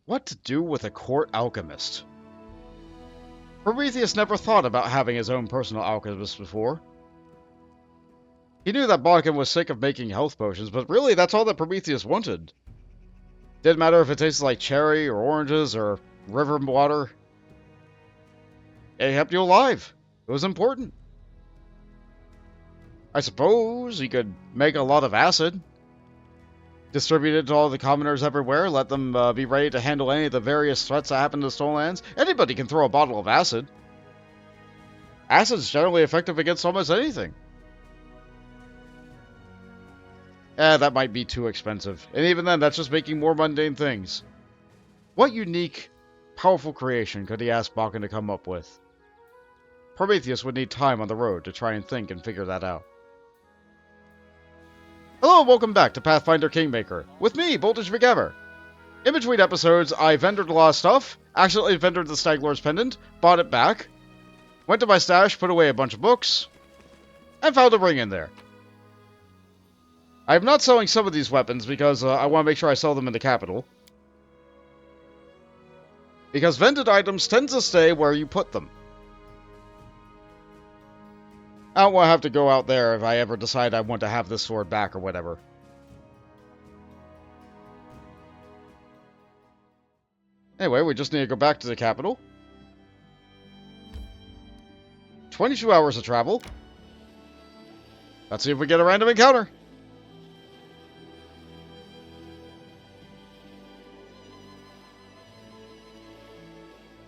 What to do with a court alchemist? Prometheus never thought about having his own personal alchemist before. He knew that Bokken was sick of making health potions, but really that's all that Prometheus wanted. Didn't matter if it tasted like cherry or oranges or river water. It kept you alive. It was important. I suppose he could make a lot of acid, distribute it to all the commoners everywhere, let them be ready to handle any of the various threats that happen to the Stonelands. Anybody can throw a bottle of acid. Acid's generally effective against almost anything. That might be too expensive. And even then, that's just making more mundane things. What unique, powerful creation could he ask Bokken to come up with? Prometheus would need time on the road to try and think and figure that out. Hello and welcome back to Pathfinder Kingmaker, with me, Voltage McGammar. In between episodes, I vendored a lot of stuff, accidentally vendored the Stag Lord's pendant, bought it back, went to my stash, put away a bunch of books, and found a ring in there. I'm not selling some of these weapons because I want to make sure I sell them in the capital. Because vended items tend to stay where you put them. I don't want to have to go out there if I ever decide I want to have this sword back or whatever. Anyway, we just need to go back to the capital. 22 hours of travel. Let's see if we get a random encounter.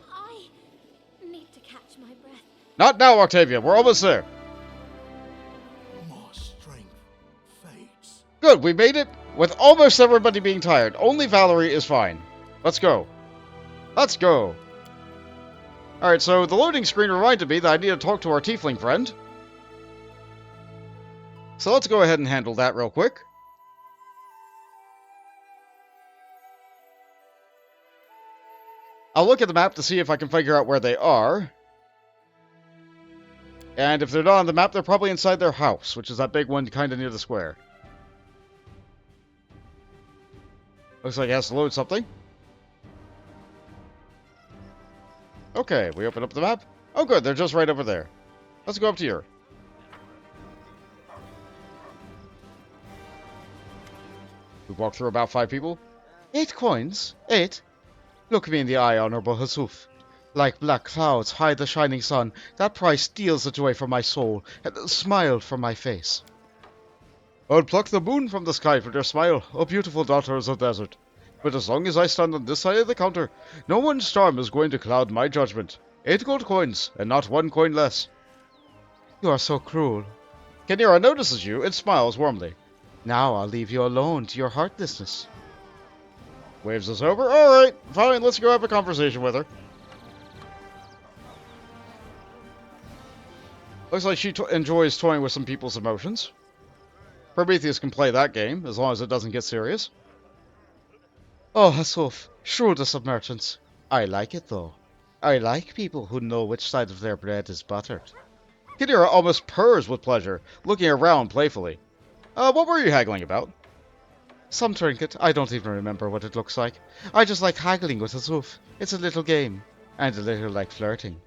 I need to catch my breath. Not now, Octavia. We're almost there. Good, we made it with almost everybody being tired. Only Valerie is fine. Let's go. Let's go. Alright, so the loading screen reminded me that I need to talk to our tiefling friend. So let's go ahead and handle that real quick. I'll look at the map to see if I can figure out where they are. And if they're not on the map, they're probably inside their house, which is that big one kind of near the square. Looks like it has to load something. Okay, we open up the map. Oh good, they're just right over there. Let's go up to here. We walk through about 5 people. 8 coins? 8? Look me in the eye, Honorable Hasuf. Like black clouds hide the shining sun, that price steals the joy from my soul, and the smile from my face. I'll pluck the moon from the sky for their smile, O beautiful daughters of the desert. But as long as I stand on this side of the counter, no one storm is going to cloud my judgment. 8 gold coins, and not 1 coin less. You are so cruel. Kynira notices you and smiles warmly. Now I'll leave you alone to your heartlessness. Waves us over. Alright, fine, let's go have a conversation with her. Looks like she enjoys toying with some people's emotions. Prometheus can play that game, as long as it doesn't get serious. Oh, Hasuf, shrewdest of merchants. I like it, though. I like people who know which side of their bread is buttered. Kynira almost purrs with pleasure, looking around playfully. What were you haggling about? Some trinket. I don't even remember what it looks like. I just like haggling with Hasuf. It's a little game, and a little like flirting.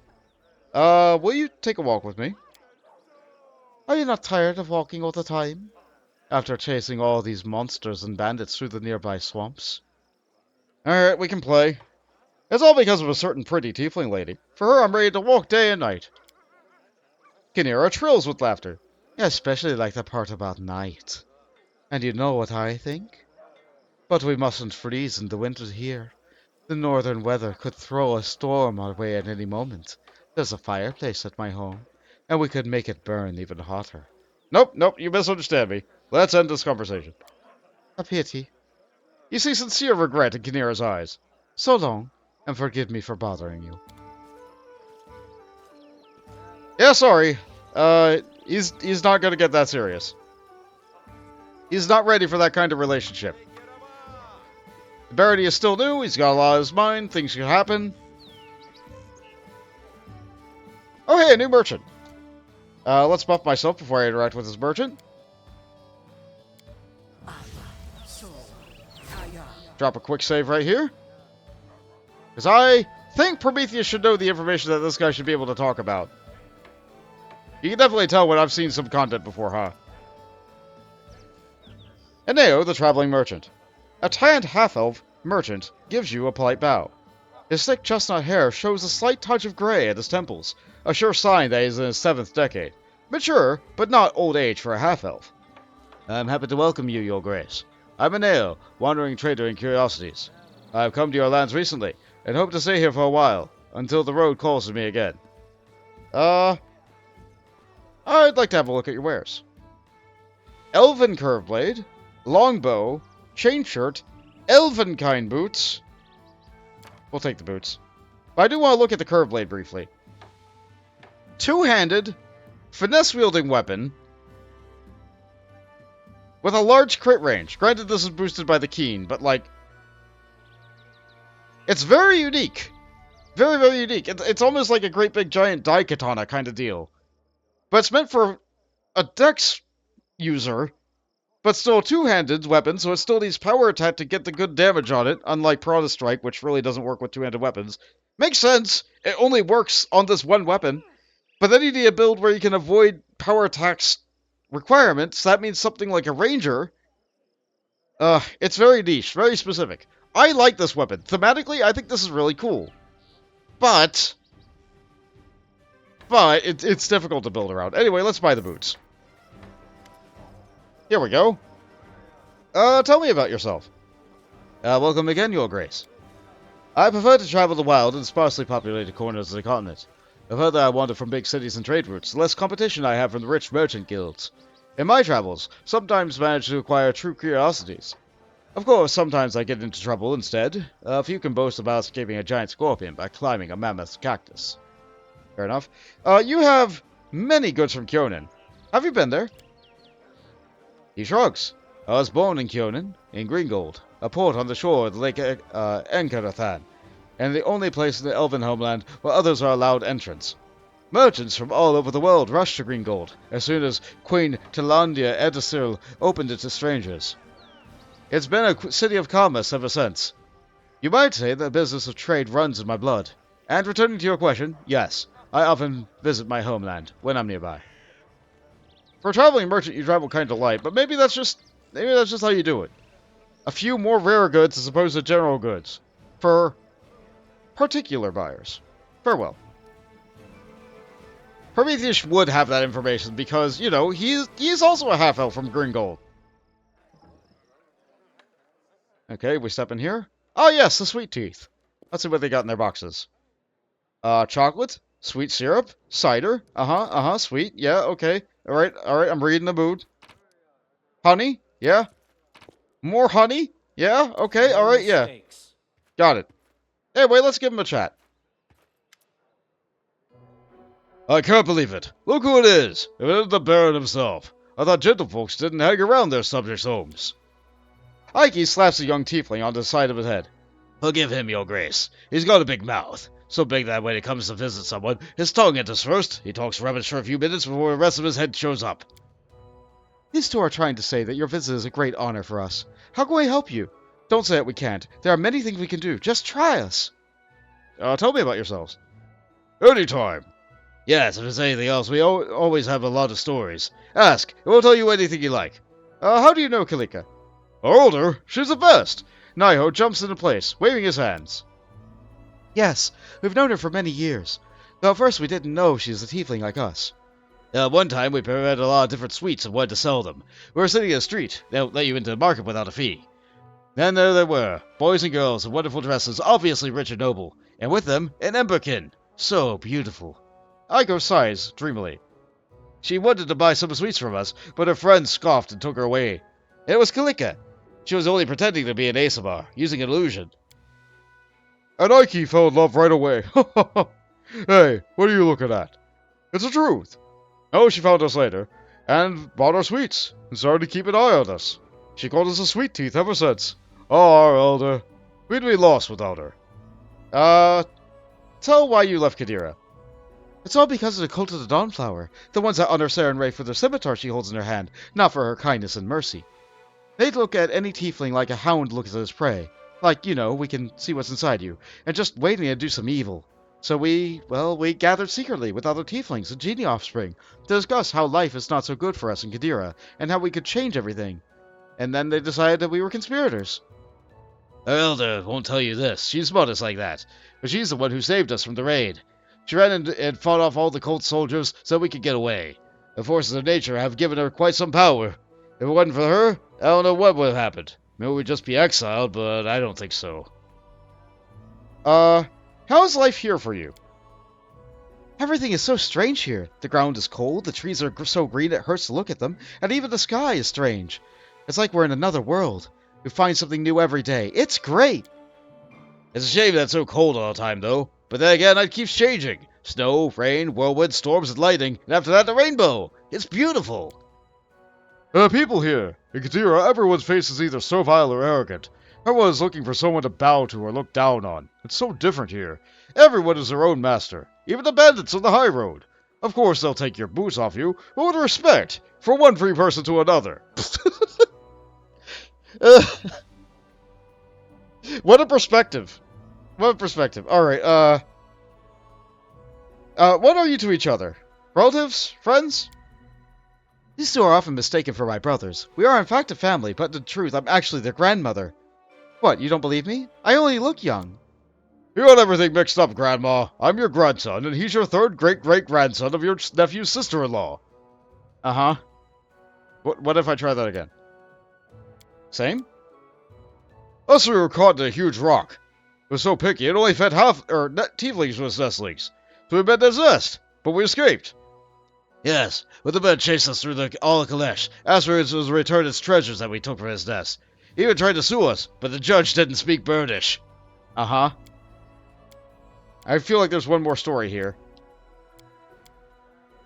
Will you take a walk with me? Are you not tired of walking all the time? After chasing all these monsters and bandits through the nearby swamps. Alright, we can play. It's all because of a certain pretty tiefling lady. For her, I'm ready to walk day and night. Kynira trills with laughter. I especially like the part about night. And you know what I think? But we mustn't freeze in the winter here. The northern weather could throw a storm our way at any moment. There's a fireplace at my home, and we could make it burn even hotter. Nope, you misunderstand me. Let's end this conversation. A pity. You see sincere regret in Kynira's eyes. So long, and forgive me for bothering you. Yeah, sorry. He's not gonna get that serious. He's not ready for that kind of relationship. Barity is still new, he's got a lot on his mind, things can happen. Oh hey, a new merchant. Let's buff myself before I interact with this merchant. Drop a quick save right here. Because I think Prometheus should know the information that this guy should be able to talk about. You can definitely tell when I've seen some content before, huh? Eneo, the traveling merchant. A tanned half-elf merchant gives you a polite bow. His thick chestnut hair shows a slight touch of gray at his temples, a sure sign that he's in his 7th decade. Mature, but not old age for a half-elf. I'm happy to welcome you, Your Grace. I'm Eneo, wandering trader in curiosities. I've come to your lands recently, and hope to stay here for a while, until the road calls to me again. I'd like to have a look at your wares. Elven curve blade, longbow, chain shirt, elvenkind boots. We'll take the boots. But I do want to look at the curve blade briefly. Two-handed, finesse-wielding weapon with a large crit range. Granted, this is boosted by the keen, but like, it's very unique. Very, very unique. It's almost like a great big giant daikatana kind of deal. But it's meant for a dex user, but still a two-handed weapon, so it still needs power attack to get the good damage on it, unlike Piranha Strike, which really doesn't work with two-handed weapons. Makes sense. It only works on this one weapon. But then you need a build where you can avoid power attacks requirements. That means something like a ranger. It's very niche, very specific. I like this weapon. Thematically, I think this is really cool. But it's difficult to build around. Anyway, let's buy the boots. Here we go. Tell me about yourself. Welcome again, Your Grace. I prefer to travel the wild and sparsely populated corners of the continent. The further I wander from big cities and trade routes, the less competition I have from the rich merchant guilds. In my travels, sometimes manage to acquire true curiosities. Of course, sometimes I get into trouble instead. Few can boast about escaping a giant scorpion by climbing a mammoth cactus. Fair enough. You have many goods from Kyonin. Have you been there? He shrugs. I was born in Kyonin, in Greengold, a port on the shore of the Lake Enkarathan, and the only place in the Elven homeland where others are allowed entrance. Merchants from all over the world rushed to Greengold as soon as Queen Tilandia Edicil opened it to strangers. It's been a city of commerce ever since. You might say the business of trade runs in my blood. And returning to your question, yes, I often visit my homeland when I'm nearby. For a traveling merchant, you travel kind of light, but maybe that's just how you do it. A few more rare goods as opposed to general goods. For particular buyers. Farewell. Prometheus would have that information because, you know, he's also a half-elf from Gringold. Okay, we step in here. Oh yes, the sweet teeth. Let's see what they got in their boxes. Chocolate, sweet syrup, cider. Sweet. Yeah, okay. Alright, I'm reading the mood. Honey? Yeah. More honey? Yeah, okay, alright, yeah. Got it. Anyway, let's give him a chat. I can't believe it. Look who it is. It is the Baron himself. I thought gentlefolks didn't hang around their subjects' homes. Ike slaps the young tiefling on the side of his head. Forgive him, Your Grace. He's got a big mouth. So big that when he comes to visit someone, his tongue enters first. He talks rubbish for a few minutes before the rest of his head shows up. These two are trying to say that your visit is a great honor for us. How can we help you? Don't say that we can't. There are many things we can do. Just try us. Tell me about yourselves. Anytime. Yes, if there's anything else, we always have a lot of stories. Ask, and we'll tell you anything you like. How do you know Kalika? Older? She's the best. Naiho jumps into place, waving his hands. Yes, we've known her for many years. Though at first we didn't know she was a tiefling like us. One time we prepared a lot of different sweets and wanted to sell them. We were sitting in the street. They don't let you into the market without a fee. Then there they were, boys and girls in wonderful dresses, obviously rich and noble, and with them an emberkin. So beautiful. Aiko sighs dreamily. She wanted to buy some sweets from us, but her friends scoffed and took her away. It was Kalika. She was only pretending to be an Asamar, using an illusion. And Ike fell in love right away. Hey, what are you looking at? It's the truth. Oh, she found us later, and bought our sweets, and started to keep an eye on us. She called us the Sweet Teeth ever since. Oh, our elder. We'd be lost without her. Tell why you left Kadira. It's all because of the cult of the Dawnflower, the ones that honor Saren Ray for the scimitar she holds in her hand, not for her kindness and mercy. They'd look at any tiefling like a hound looks at his prey. Like, we can see what's inside you, and just waiting to do some evil. So we gathered secretly with other tieflings and genie offspring to discuss how life is not so good for us in Kadira, and how we could change everything. And then they decided that we were conspirators. Our elder won't tell you this. She's modest like that. But she's the one who saved us from the raid. She ran and fought off all the cult soldiers so we could get away. The forces of nature have given her quite some power. If it wasn't for her, I don't know what would have happened. Maybe we'd just be exiled, but I don't think so. How's life here for you? Everything is so strange here. The ground is cold, the trees are so green it hurts to look at them, and even the sky is strange. It's like we're in another world. We find something new every day. It's great! It's a shame that it's so cold all the time, though. But then again, it keeps changing. Snow, rain, whirlwind, storms, and lightning, and after that, the rainbow. It's beautiful. People here. In Kadira, everyone's face is either servile or arrogant. Everyone is looking for someone to bow to or look down on. It's so different here. Everyone is their own master. Even the bandits on the high road. Of course, they'll take your boots off you, but with respect. From one free person to another. What a perspective. What a perspective. Alright, what are you to each other? Relatives? Friends? These two are often mistaken for my brothers. We are in fact a family, but in truth, I'm actually their grandmother. What, you don't believe me? I only look young. You got everything mixed up, Grandma. I'm your grandson, and he's your third great-great-grandson of your nephew's sister-in-law. Uh-huh. What if I try that again? Same? Us, we were caught in a huge rock. It was so picky, it only fed tieflings with nestlings. So we made this nest, but we escaped. Yes, but the bird chased us through all of Kalesh. Afterwards, it was returned its treasures that we took from his nest. He even tried to sue us, but the judge didn't speak birdish. Uh-huh. I feel like there's one more story here.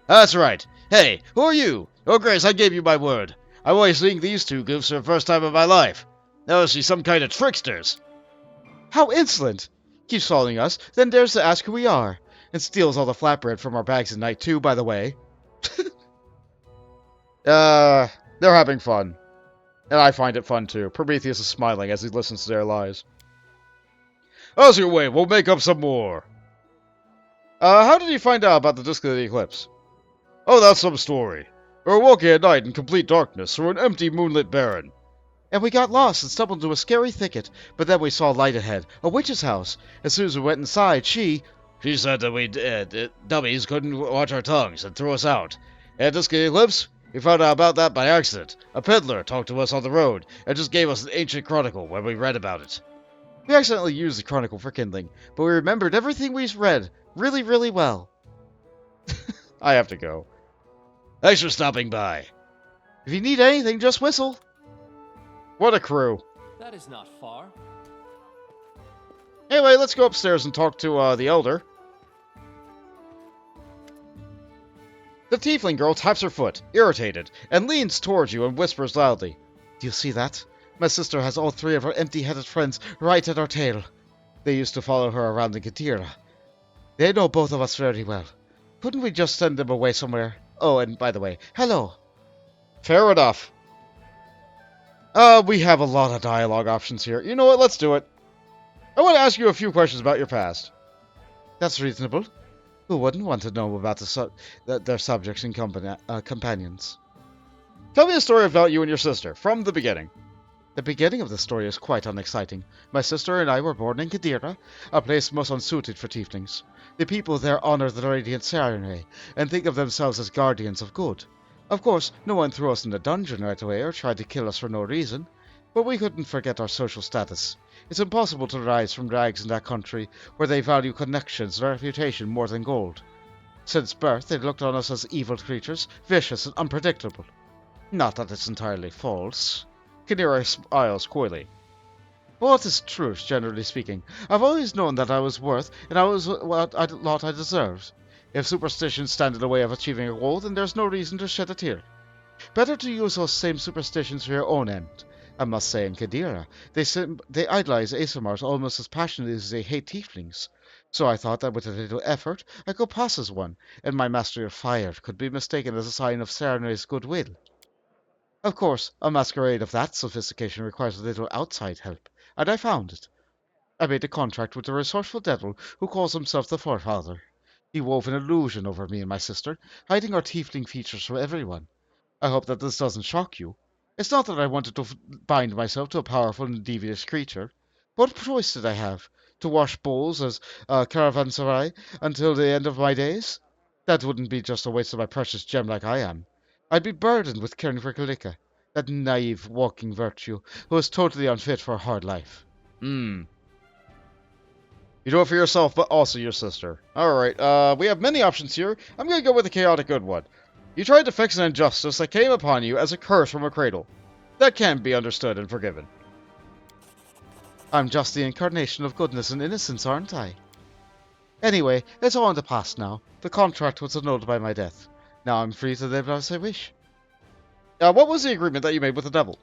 That's right. Hey, who are you? Oh, Grace, I gave you my word. I'm only seeing these two goofs for the first time in my life. Now she's some kind of tricksters. How insolent! Keeps following us, then dares to ask who we are. And steals all the flatbread from our bags at night, too, by the way. They're having fun. And I find it fun, too. Prometheus is smiling as he listens to their lies. How's your way? We'll make up some more. How did you find out about the Disk of the Eclipse? Oh, that's some story. We were walking at night in complete darkness through an empty moonlit barren. And we got lost and stumbled into a scary thicket, but then we saw a light ahead, a witch's house. As soon as we went inside, she said that we dummies couldn't watch our tongues and threw us out. At Disk of the Eclipse, we found out about that by accident. A peddler talked to us on the road and just gave us an ancient chronicle where we read about it. We accidentally used the chronicle for kindling, but we remembered everything we read really, really well. I have to go. Thanks for stopping by. If you need anything, just whistle. What a crew. That is not far. Anyway, let's go upstairs and talk to the elder. The tiefling girl taps her foot, irritated, and leans towards you and whispers loudly. Do you see that? My sister has all three of her empty-headed friends right at our tail. They used to follow her around in Kadira. They know both of us very well. Couldn't we just send them away somewhere? Oh, and by the way, hello. Fair enough. We have a lot of dialogue options here. You know what? Let's do it. I want to ask you a few questions about your past. That's reasonable. Who wouldn't want to know about their subjects and companions? Tell me a story about you and your sister, from the beginning. The beginning of the story is quite unexciting. My sister and I were born in Kadira, a place most unsuited for tieflings. The people there honor the radiant Serenade, and think of themselves as guardians of good. Of course, no one threw us in a dungeon right away or tried to kill us for no reason, but we couldn't forget our social status. It's impossible to rise from rags in that country, where they value connections and reputation more than gold. Since birth, they looked on us as evil creatures, vicious and unpredictable. Not that it's entirely false. Kinera smiles coyly. Well, it is truth, generally speaking. I've always known that I was worth, and I was what I thought I deserved. If superstitions stand in the way of achieving a goal, then there's no reason to shed a tear. Better to use those same superstitions for your own end. I must say, in Kadira, they idolize ASMRs almost as passionately as they hate tieflings. So I thought that with a little effort, I could pass as one, and my mastery of fire could be mistaken as a sign of Serenade's goodwill. Of course, a masquerade of that sophistication requires a little outside help. and I found it. I made a contract with a resourceful devil who calls himself the Forefather. He wove an illusion over me and my sister, hiding our tiefling features from everyone. I hope that this doesn't shock you. It's not that I wanted to bind myself to a powerful and devious creature. What choice did I have? To wash bowls as a caravanserai until the end of my days? That wouldn't be just a waste of my precious gem like I am. I'd be burdened with caring for Kalika, that naive walking virtue who is totally unfit for a hard life. Hmm. You do it for yourself, but also your sister. Alright, we have many options here. I'm gonna go with the chaotic good one. You tried to fix an injustice that came upon you as a curse from a cradle. That can be understood and forgiven. I'm just the incarnation of goodness and innocence, aren't I? Anyway, it's all in the past now. The contract was annulled by my death. Now I'm free to live as I wish. What was the agreement that you made with the devil?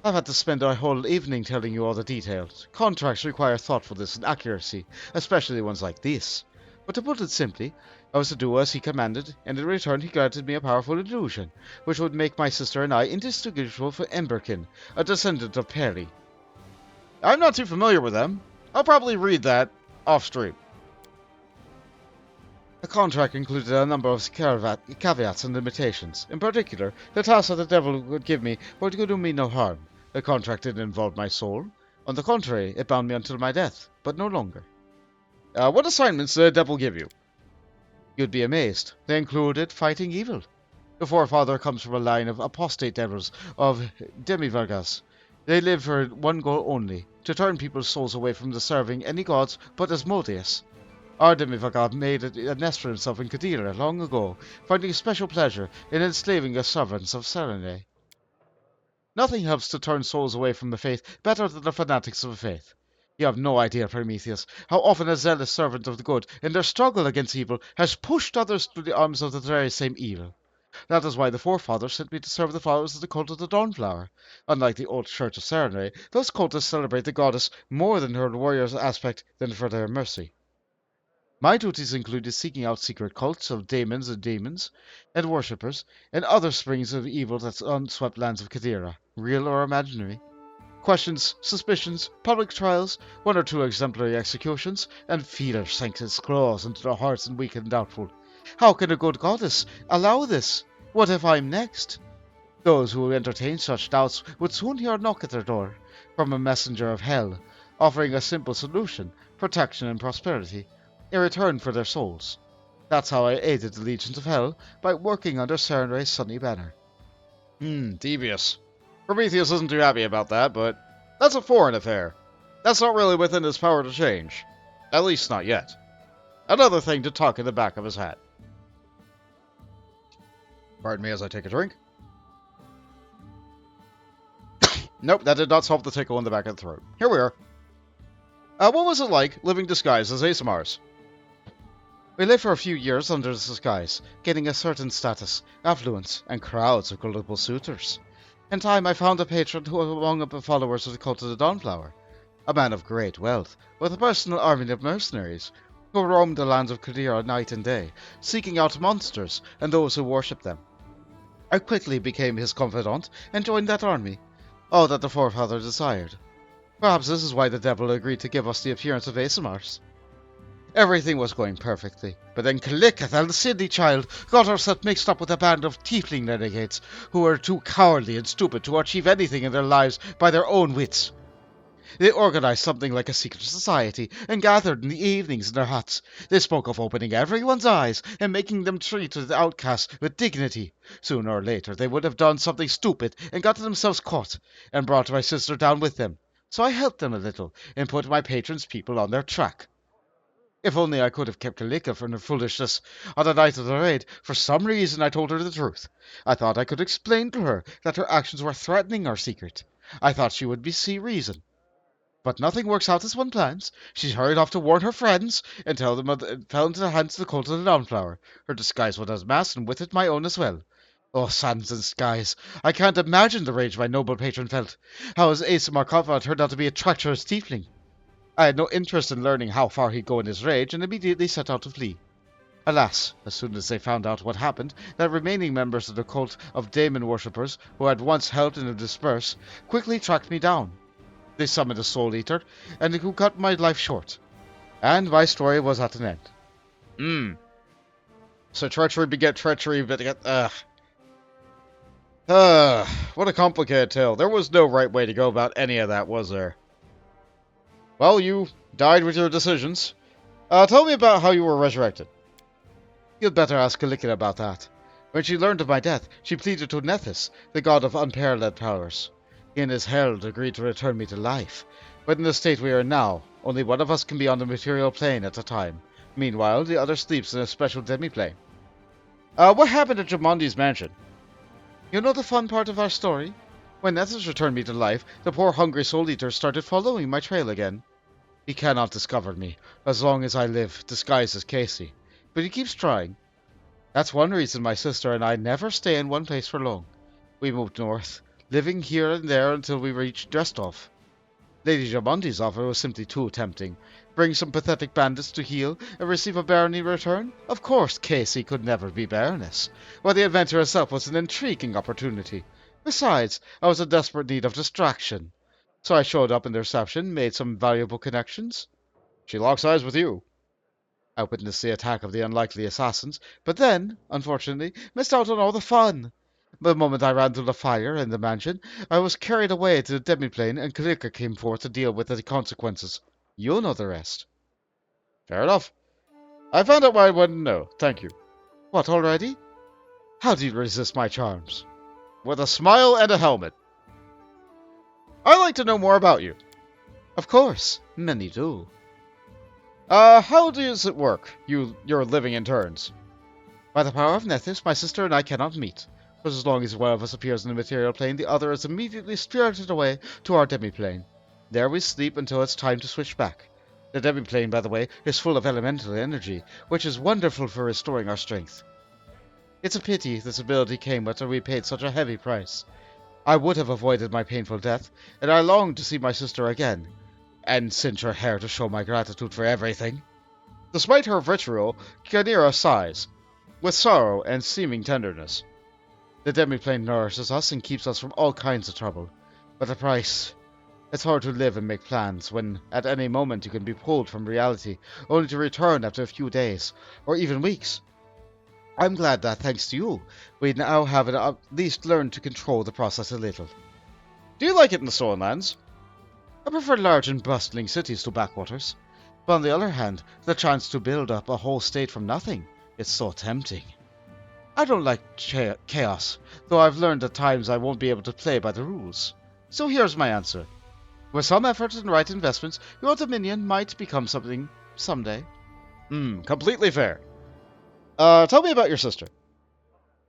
I've had to spend a whole evening telling you all the details. Contracts require thoughtfulness and accuracy, especially ones like this. But to put it simply, I was to do as he commanded, and in return he granted me a powerful illusion, which would make my sister and I indistinguishable from Emberkin, a descendant of Peri. I'm not too familiar with them. I'll probably read that off-stream. The contract included a number of caveats and limitations. In particular, the task that the devil would give me would do me no harm. The contract didn't involve my soul. On the contrary, it bound me until my death, but no longer. What assignments did the devil give you? You'd be amazed. They included fighting evil. The forefather comes from a line of apostate devils, of demivirgas. They live for one goal only, to turn people's souls away from the serving any gods but Asmodeus. Our demivirga made a nest for himself in Kadira long ago, finding special pleasure in enslaving the sovereigns of Serene. Nothing helps to turn souls away from the faith better than the fanatics of the faith. You have no idea, Prometheus, how often a zealous servant of the good, in their struggle against evil, has pushed others to the arms of the very same evil. That is why the forefathers sent me to serve the followers of the cult of the Dawnflower. Unlike the old church of Serene, those cultists celebrate the goddess more than her warrior's aspect than for their mercy. My duties included seeking out secret cults of daemons and demons, and worshippers, and other springs of evil that's unswept lands of Kadira, real or imaginary. Questions, suspicions, public trials, one or two exemplary executions, and fear sank its claws into the hearts and weak and doubtful. How can a good goddess allow this? What if I'm next? Those who entertain such doubts would soon hear a knock at their door, from a messenger of hell, offering a simple solution, protection and prosperity, in return for their souls. That's how I aided the legions of hell, by working under Serene's sunny banner. Devious. Prometheus isn't too happy about that, but that's a foreign affair. That's not really within his power to change. At least not yet. Another thing to tuck in the back of his hat. Pardon me as I take a drink. Nope, that did not solve the tickle in the back of the throat. Here we are. What was it like living disguised as Asimars? We lived for a few years under this disguise, gaining a certain status, affluence, and crowds of gullible suitors. In time, I found a patron who was among the followers of the cult of the Dawnflower, a man of great wealth, with a personal army of mercenaries, who roamed the lands of Kadira night and day, seeking out monsters and those who worshipped them. I quickly became his confidant and joined that army, all that the forefather desired. Perhaps this is why the devil agreed to give us the appearance of Asimars. Everything was going perfectly, but then Kalika, the silly child, got herself mixed up with a band of tiefling renegades who were too cowardly and stupid to achieve anything in their lives by their own wits. They organized something like a secret society and gathered in the evenings in their huts. They spoke of opening everyone's eyes and making them treat the outcasts with dignity. Sooner or later they would have done something stupid and gotten themselves caught, and brought my sister down with them. So I helped them a little and put my patron's people on their track. If only I could have kept Kalika from her foolishness on the night of the raid. For some reason I told her the truth. I thought I could explain to her that her actions were threatening our secret. I thought she would see reason. But nothing works out as one plans. She hurried off to warn her friends, and tell them it fell into the hands of the cult of the Dawnflower. Her disguise was a mask, and with it my own as well. Oh, sands and skies! I can't imagine the rage my noble patron felt. How his ace Markova turned out to be a treacherous tiefling. I had no interest in learning how far he'd go in his rage, and immediately set out to flee. Alas, as soon as they found out what happened, the remaining members of the cult of daemon worshippers, who had once helped him disperse, quickly tracked me down. They summoned a Soul Eater, and who cut my life short. And my story was at an end. So treachery beget treachery, what a complicated tale. There was no right way to go about any of that, was there? Well, you died with your decisions. Tell me about how you were resurrected. You'd better ask Kalikin about that. When she learned of my death, she pleaded to Nethys, the god of unparalleled powers. He and his herald agreed to return me to life, but in the state we are in now, only one of us can be on the material plane at a time. Meanwhile, the other sleeps in a special demi-plane. What happened at Jamondi's mansion? You know the fun part of our story? When Nethys returned me to life, the poor hungry Soul Eater started following my trail again. He cannot discover me, as long as I live, disguised as Casey. But he keeps trying. That's one reason my sister and I never stay in one place for long. We moved north, living here and there until we reached Dresdorf. Lady Jamondi's offer was simply too tempting. Bring some pathetic bandits to heal and receive a barony in return? Of course Casey could never be Baroness, while the adventure itself was an intriguing opportunity. Besides, I was in desperate need of distraction. So I showed up in the reception, made some valuable connections. She locks eyes with you. I witnessed the attack of the unlikely assassins, but then, unfortunately, missed out on all the fun. The moment I ran through the fire in the mansion, I was carried away to the demiplane, and Kingmaker came forth to deal with the consequences. You'll know the rest. Fair enough. I found out what I wanted to know. Thank you. What, already? How do you resist my charms? With a smile and a helmet. I'd like to know more about you. Of course. Many do. How does it work, your living in turns? By the power of Nethys, my sister and I cannot meet. But as long as one of us appears in the material plane, the other is immediately spirited away to our demiplane. There we sleep until it's time to switch back. The demiplane, by the way, is full of elemental energy, which is wonderful for restoring our strength. It's a pity this ability came after we paid such a heavy price. I would have avoided my painful death, and I longed to see my sister again, and cinch her hair to show my gratitude for everything. Despite her vitriol, Khadir sighs, with sorrow and seeming tenderness. The demiplane nourishes us and keeps us from all kinds of trouble. But the price... It's hard to live and make plans when at any moment you can be pulled from reality, only to return after a few days, or even weeks. I'm glad that, thanks to you, we now have at least learned to control the process a little. Do you like it in the Stonelands? I prefer large and bustling cities to backwaters. But on the other hand, the chance to build up a whole state from nothing is so tempting. I don't like chaos, though I've learned at times I won't be able to play by the rules. So here's my answer. With some effort and right investments, your dominion might become something someday. Completely fair. Tell me about your sister.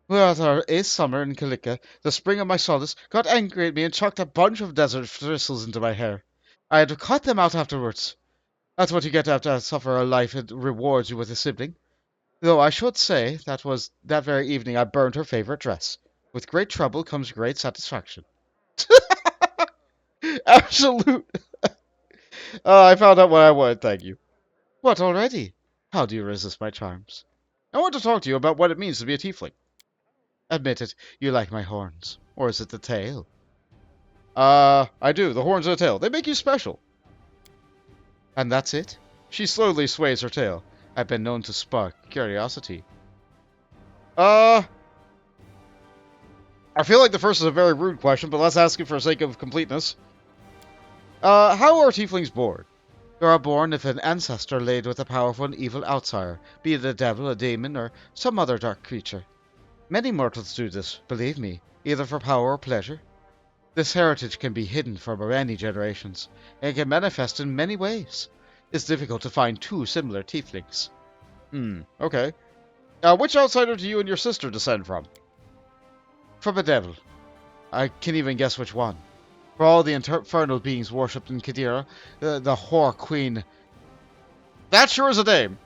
Well, at our 8th summer in Kalika, the spring of my solace got angry at me and chucked a bunch of desert thistles into my hair. I had to cut them out afterwards. That's what you get after I suffer a life it rewards you with a sibling. Though I should say that very evening I burned her favorite dress. With great trouble comes great satisfaction. Absolute. I found out what I wanted, thank you. What, already? How do you resist my charms? I want to talk to you about what it means to be a tiefling. Admit it, you like my horns. Or is it the tail? I do. The horns and the tail. They make you special. And that's it? She slowly sways her tail. I've been known to spark curiosity. I feel like the first is a very rude question, but let's ask it for the sake of completeness. How are tieflings born? You are born if an ancestor laid with a powerful and evil outsider, be it a devil, a demon, or some other dark creature. Many mortals do this, believe me, either for power or pleasure. This heritage can be hidden for many generations, and can manifest in many ways. It's difficult to find two similar tieflings. Okay. Which outsider do you and your sister descend from? From a devil. I can't even guess which one. For all the infernal beings worshipped in Kadira, the whore queen... That sure is a name!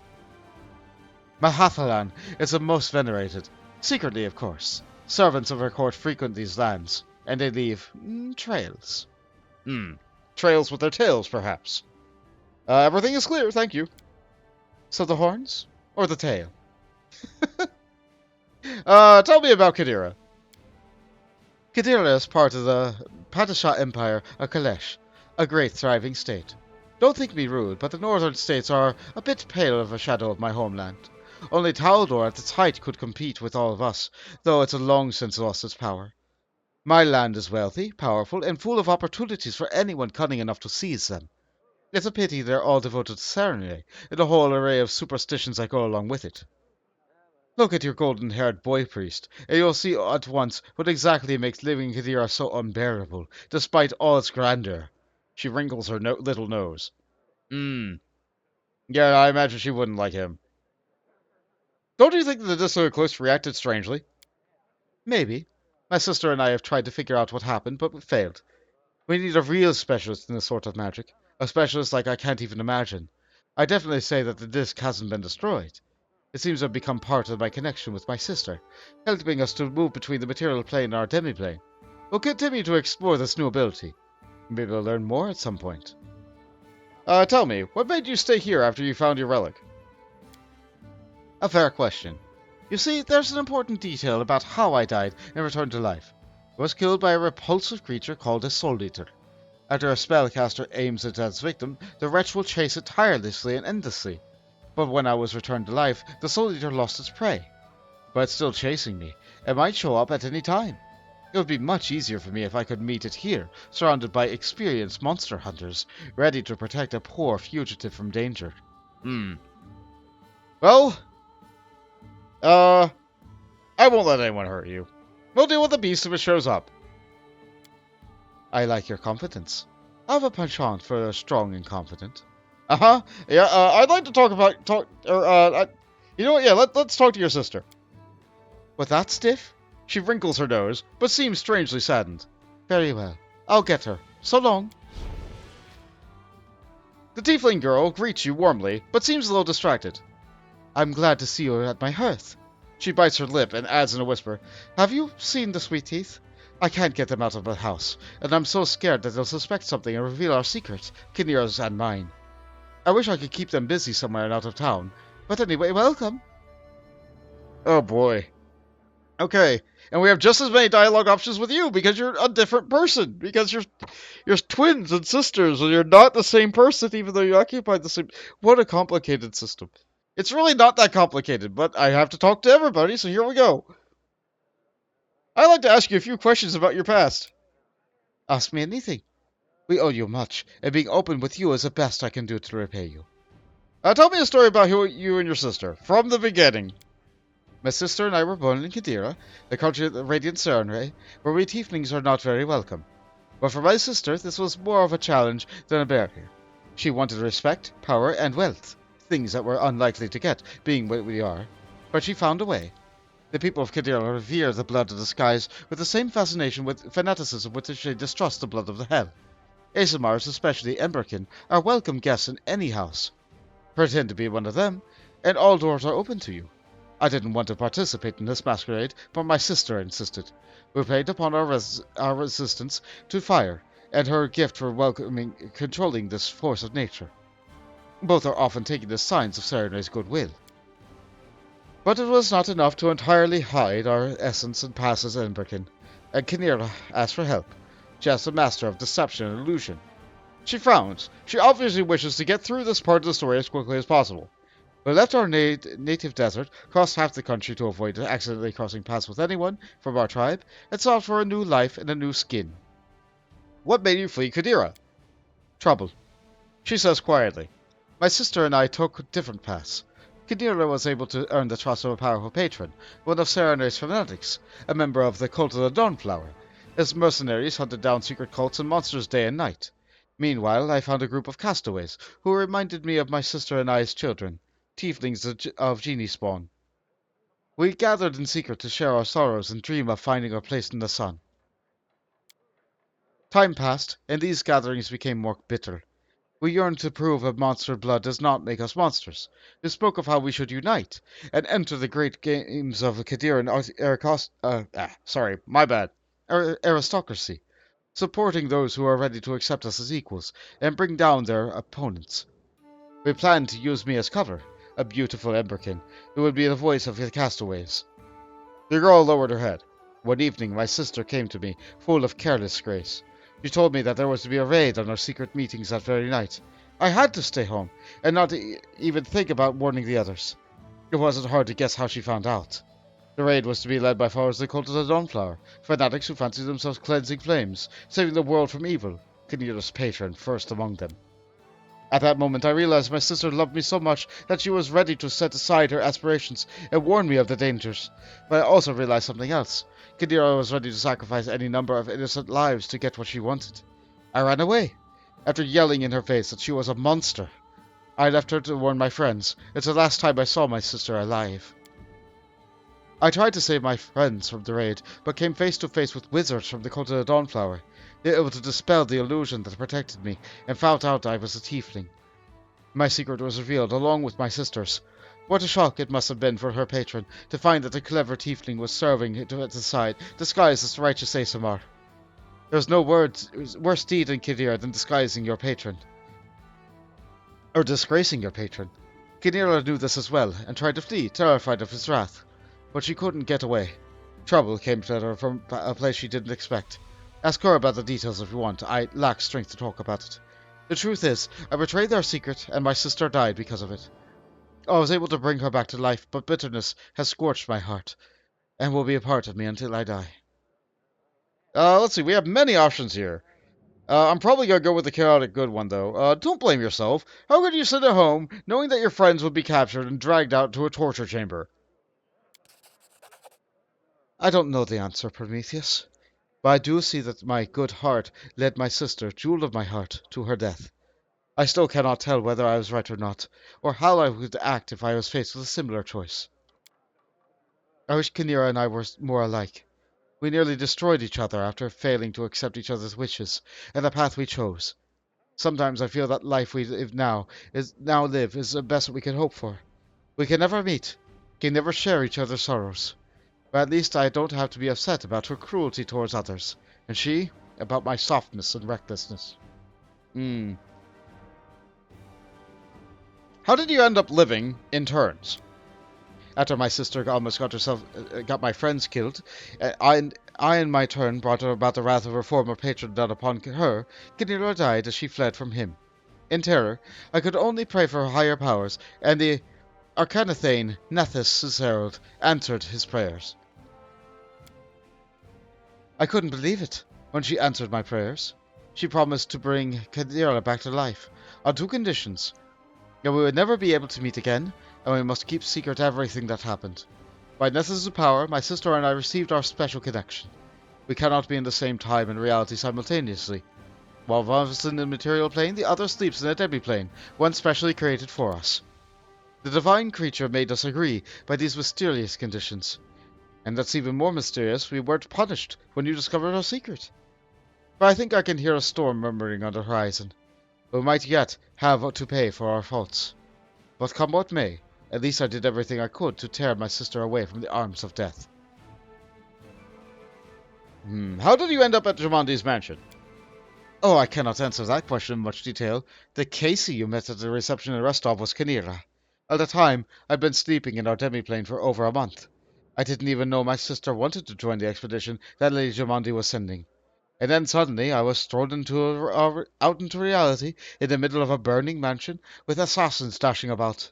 Mahathalan is the most venerated. Secretly, of course. Servants of her court frequent these lands, and they leave trails. Trails with their tails, perhaps. Everything is clear, thank you. So the horns? Or the tail? Tell me about Kadira. Kadira is part of the Padishah Empire of Kalesh, A great thriving state. Don't think me rude, but the northern states are a bit pale of a shadow of my homeland. Only Taldor at its height could compete with all of us, though it's long since lost its power. My land is wealthy, powerful, and full of opportunities for anyone cunning enough to seize them. It's a pity they're all devoted to ceremony, and a whole array of superstitions that go along with it. Look at your golden-haired boy priest, and you'll see at once what exactly makes living in Qadira so unbearable, despite all its grandeur. She wrinkles her little nose. Yeah, I imagine she wouldn't like him. Don't you think the Disco Eclipse reacted strangely? Maybe. My sister and I have tried to figure out what happened, but we failed. We need a real specialist in this sort of magic. A specialist like I can't even imagine. I definitely say that the disc hasn't been destroyed. It seems to have become part of my connection with my sister, helping us to move between the material plane and our demi-plane. We'll continue to explore this new ability. Maybe we'll learn more at some point. Tell me, what made you stay here after you found your relic? A fair question. You see, there's an important detail about how I died and returned to life. I was killed by a repulsive creature called a Soul Eater. After a spellcaster aims it at its victim, the wretch will chase it tirelessly and endlessly. But when I was returned to life, the Soul Eater lost its prey. But it's still chasing me. It might show up at any time. It would be much easier for me if I could meet it here, surrounded by experienced monster hunters, ready to protect a poor fugitive from danger. Well, I won't let anyone hurt you. We'll deal with the beast if it shows up. I like your confidence. I have a penchant for the strong and confident. Yeah, I'd like to you know what, yeah, let's talk to your sister. With that stiff? She wrinkles her nose, but seems strangely saddened. Very well. I'll get her. So long. The tiefling girl greets you warmly, but seems a little distracted. I'm glad to see you at my hearth. She bites her lip and adds in a whisper, Have you seen the sweet teeth? I can't get them out of the house, and I'm so scared that they'll suspect something and reveal our secret, Kinnear's and mine. I wish I could keep them busy somewhere and out of town, but anyway, welcome. Oh boy. Okay, and we have just as many dialogue options with you because you're a different person. Because you're twins and sisters, and you're not the same person, even though you occupy the same. What a complicated system. It's really not that complicated, but I have to talk to everybody, so here we go. I'd like to ask you a few questions about your past. Ask me anything. We owe you much, and being open with you is the best I can do to repay you. Tell me a story about you and your sister, from the beginning. My sister and I were born in Qadira, the country of the radiant Serenray, where we tieflings are not very welcome. But for my sister, this was more of a challenge than a barrier. She wanted respect, power, and wealth, things that we're unlikely to get, being what we are. But she found a way. The people of Qadira revere the blood of the skies with the same fascination with fanaticism with which they distrust the blood of the hell. Asimars, especially Emberkin, are welcome guests in any house. Pretend to be one of them, and all doors are open to you. I didn't want to participate in this masquerade, but my sister insisted. We played upon our resistance to fire, and her gift for controlling this force of nature. Both are often taken as signs of Serenay's goodwill. But it was not enough to entirely hide our essence and past as Emberkin, and Kinnear asked for help. She asked the master of deception and illusion. She frowns. She obviously wishes to get through this part of the story as quickly as possible. We left our native desert, crossed half the country to avoid accidentally crossing paths with anyone from our tribe, and sought for a new life and a new skin. What made you flee Qadira? Trouble. She says quietly. My sister and I took different paths. Qadira was able to earn the trust of a powerful patron, one of Serenay's fanatics, a member of the Cult of the Dawnflower. His mercenaries hunted down secret cults and monsters day and night. Meanwhile, I found a group of castaways, who reminded me of my sister and I's children. Tieflings of genie spawn. We gathered in secret to share our sorrows and dream of finding our place in the sun. Time passed, and these gatherings became more bitter. We yearned to prove that monster blood does not make us monsters. We spoke of how we should unite, and enter the great games of Qadiran aristocracy, supporting those who are ready to accept us as equals, and bring down their opponents. We planned to use me as cover, a beautiful Emberkin, who would be the voice of the castaways. The girl lowered her head. One evening my sister came to me, full of careless grace. She told me that there was to be a raid on our secret meetings that very night. I had to stay home, and not even think about warning the others. It wasn't hard to guess how she found out. The raid was to be led by followers of the cult of the Dawnflower, fanatics who fancied themselves cleansing flames, saving the world from evil, Kinira's patron first among them. At that moment I realized my sister loved me so much that she was ready to set aside her aspirations and warn me of the dangers. But I also realized something else. Kinira was ready to sacrifice any number of innocent lives to get what she wanted. I ran away, after yelling in her face that she was a monster. I left her to warn my friends. It's the last time I saw my sister alive. I tried to save my friends from the raid, but came face to face with wizards from the cult of the Dawnflower. They were able to dispel the illusion that protected me, and found out I was a tiefling. My secret was revealed, along with my sister's. What a shock it must have been for her patron, to find that the clever tiefling was serving at the side, disguised as the righteous Asamar. There was no worse deed in Kinira than disguising your patron. Or disgracing your patron. Kinira knew this as well, and tried to flee, terrified of his wrath. But she couldn't get away. Trouble came to her from a place she didn't expect. Ask her about the details if you want. I lack strength to talk about it. The truth is, I betrayed our secret, and my sister died because of it. I was able to bring her back to life, but bitterness has scorched my heart, and will be a part of me until I die. Let's see, we have many options here. I'm probably gonna go with the chaotic good one, though. Don't blame yourself. How could you sit at home, knowing that your friends would be captured and dragged out to a torture chamber? I don't know the answer, Prometheus. But I do see that my good heart led my sister, jewel of my heart, to her death. I still cannot tell whether I was right or not, or how I would act if I was faced with a similar choice. I wish Kinira and I were more alike. We nearly destroyed each other after failing to accept each other's wishes, and the path we chose. Sometimes I feel that life we live is the best we can hope for. We can never meet, can never share each other's sorrows. But at least I don't have to be upset about her cruelty towards others, and she about my softness and recklessness. How did you end up living in turns? After my sister almost got my friends killed, I in my turn brought about the wrath of her former patron down upon her. Kinira died as she fled from him. In terror, I could only pray for higher powers, and the Arcanathane, Nethys' herald, answered his prayers. I couldn't believe it when she answered my prayers. She promised to bring Kinira back to life, on two conditions: that we would never be able to meet again, and we must keep secret everything that happened. By Nethys' power, my sister and I received our special connection. We cannot be in the same time and reality simultaneously. While one of us is in the material plane, the other sleeps in a demi-plane, one specially created for us. The divine creature made us agree by these mysterious conditions. And that's even more mysterious, we weren't punished when you discovered our secret. But I think I can hear a storm murmuring on the horizon. We might yet have to pay for our faults. But come what may, at least I did everything I could to tear my sister away from the arms of death. How did you end up at Jamandi's mansion? Oh, I cannot answer that question in much detail. The Casey you met at the reception in Rostov was Kinira. At the time, I'd been sleeping in our demiplane for over a month. I didn't even know my sister wanted to join the expedition that Lady Jamandi was sending. And then suddenly I was thrown out into reality in the middle of a burning mansion with assassins dashing about,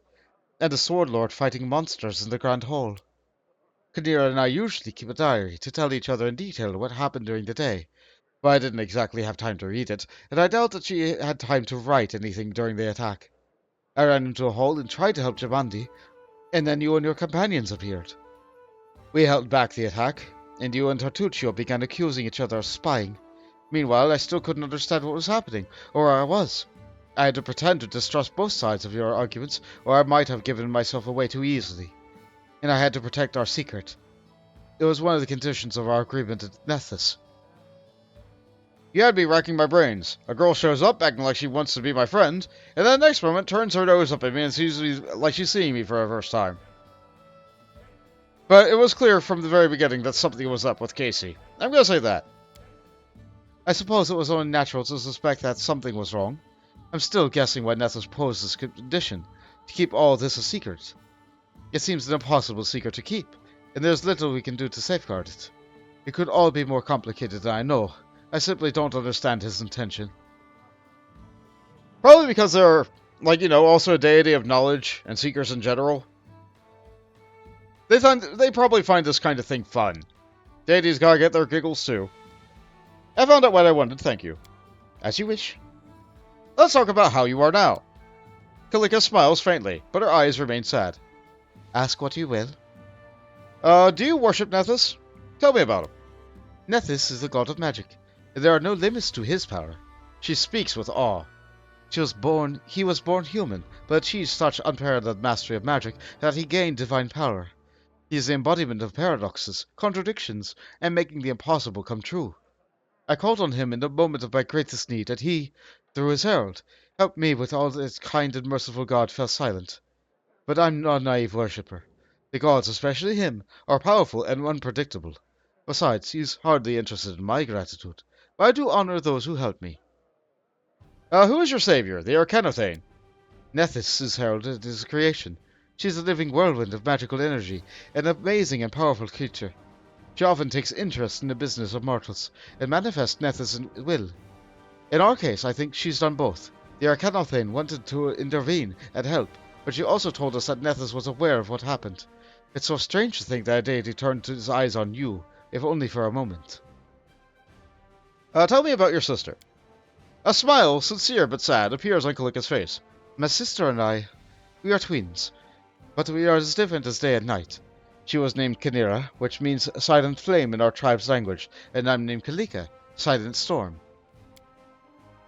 and a sword lord fighting monsters in the Grand Hall. Kinira and I usually keep a diary to tell each other in detail what happened during the day, but I didn't exactly have time to read it, and I doubt that she had time to write anything during the attack. I ran into a hole and tried to help Jamandi, and then you and your companions appeared. We held back the attack, and you and Tartuccio began accusing each other of spying. Meanwhile, I still couldn't understand what was happening, or where I was. I had to pretend to distrust both sides of your arguments, or I might have given myself away too easily. And I had to protect our secret. It was one of the conditions of our agreement at Nethys. You had me racking my brains. A girl shows up acting like she wants to be my friend, and then the next moment turns her nose up at me and sees me like she's seeing me for the first time. But it was clear from the very beginning that something was up with Casey. I'm gonna say that. I suppose it was only natural to suspect that something was wrong. I'm still guessing why Nethys posed this condition, to keep all this a secret. It seems an impossible secret to keep, and there's little we can do to safeguard it. It could all be more complicated than I know, I simply don't understand his intention. Probably because they're, also a deity of knowledge and seekers in general. They probably find this kind of thing fun. Deities gotta get their giggles too. I found out what I wanted, thank you. As you wish. Let's talk about how you are now. Kalika smiles faintly, but her eyes remain sad. Ask what you will. Do you worship Nethys? Tell me about him. Nethys is the god of magic, and there are no limits to his power. She speaks with awe. He was born human, but achieved such unparalleled mastery of magic that he gained divine power. He is the embodiment of paradoxes, contradictions, and making the impossible come true. I called on him in the moment of my greatest need, and he, through his herald, helped me with all that kind and merciful God fell silent. But I'm not a naive worshipper. The gods, especially him, are powerful and unpredictable. Besides, he's hardly interested in my gratitude, but I do honor those who help me. Who is your savior, the Arcanothane? Nethys is heralded as a creation. She is a living whirlwind of magical energy, an amazing and powerful creature. She often takes interest in the business of mortals, and manifests Nethys' will. In our case, I think she's done both. The Arcanothane wanted to intervene and help, but she also told us that Nethys was aware of what happened. It's so strange to think that a deity turned his eyes on you, if only for a moment. Tell me about your sister. A smile, sincere but sad, appears on Kalika's face. My sister and I, we are twins, but we are as different as day and night. She was named Kinira, which means silent flame in our tribe's language, and I'm named Kalika, silent storm.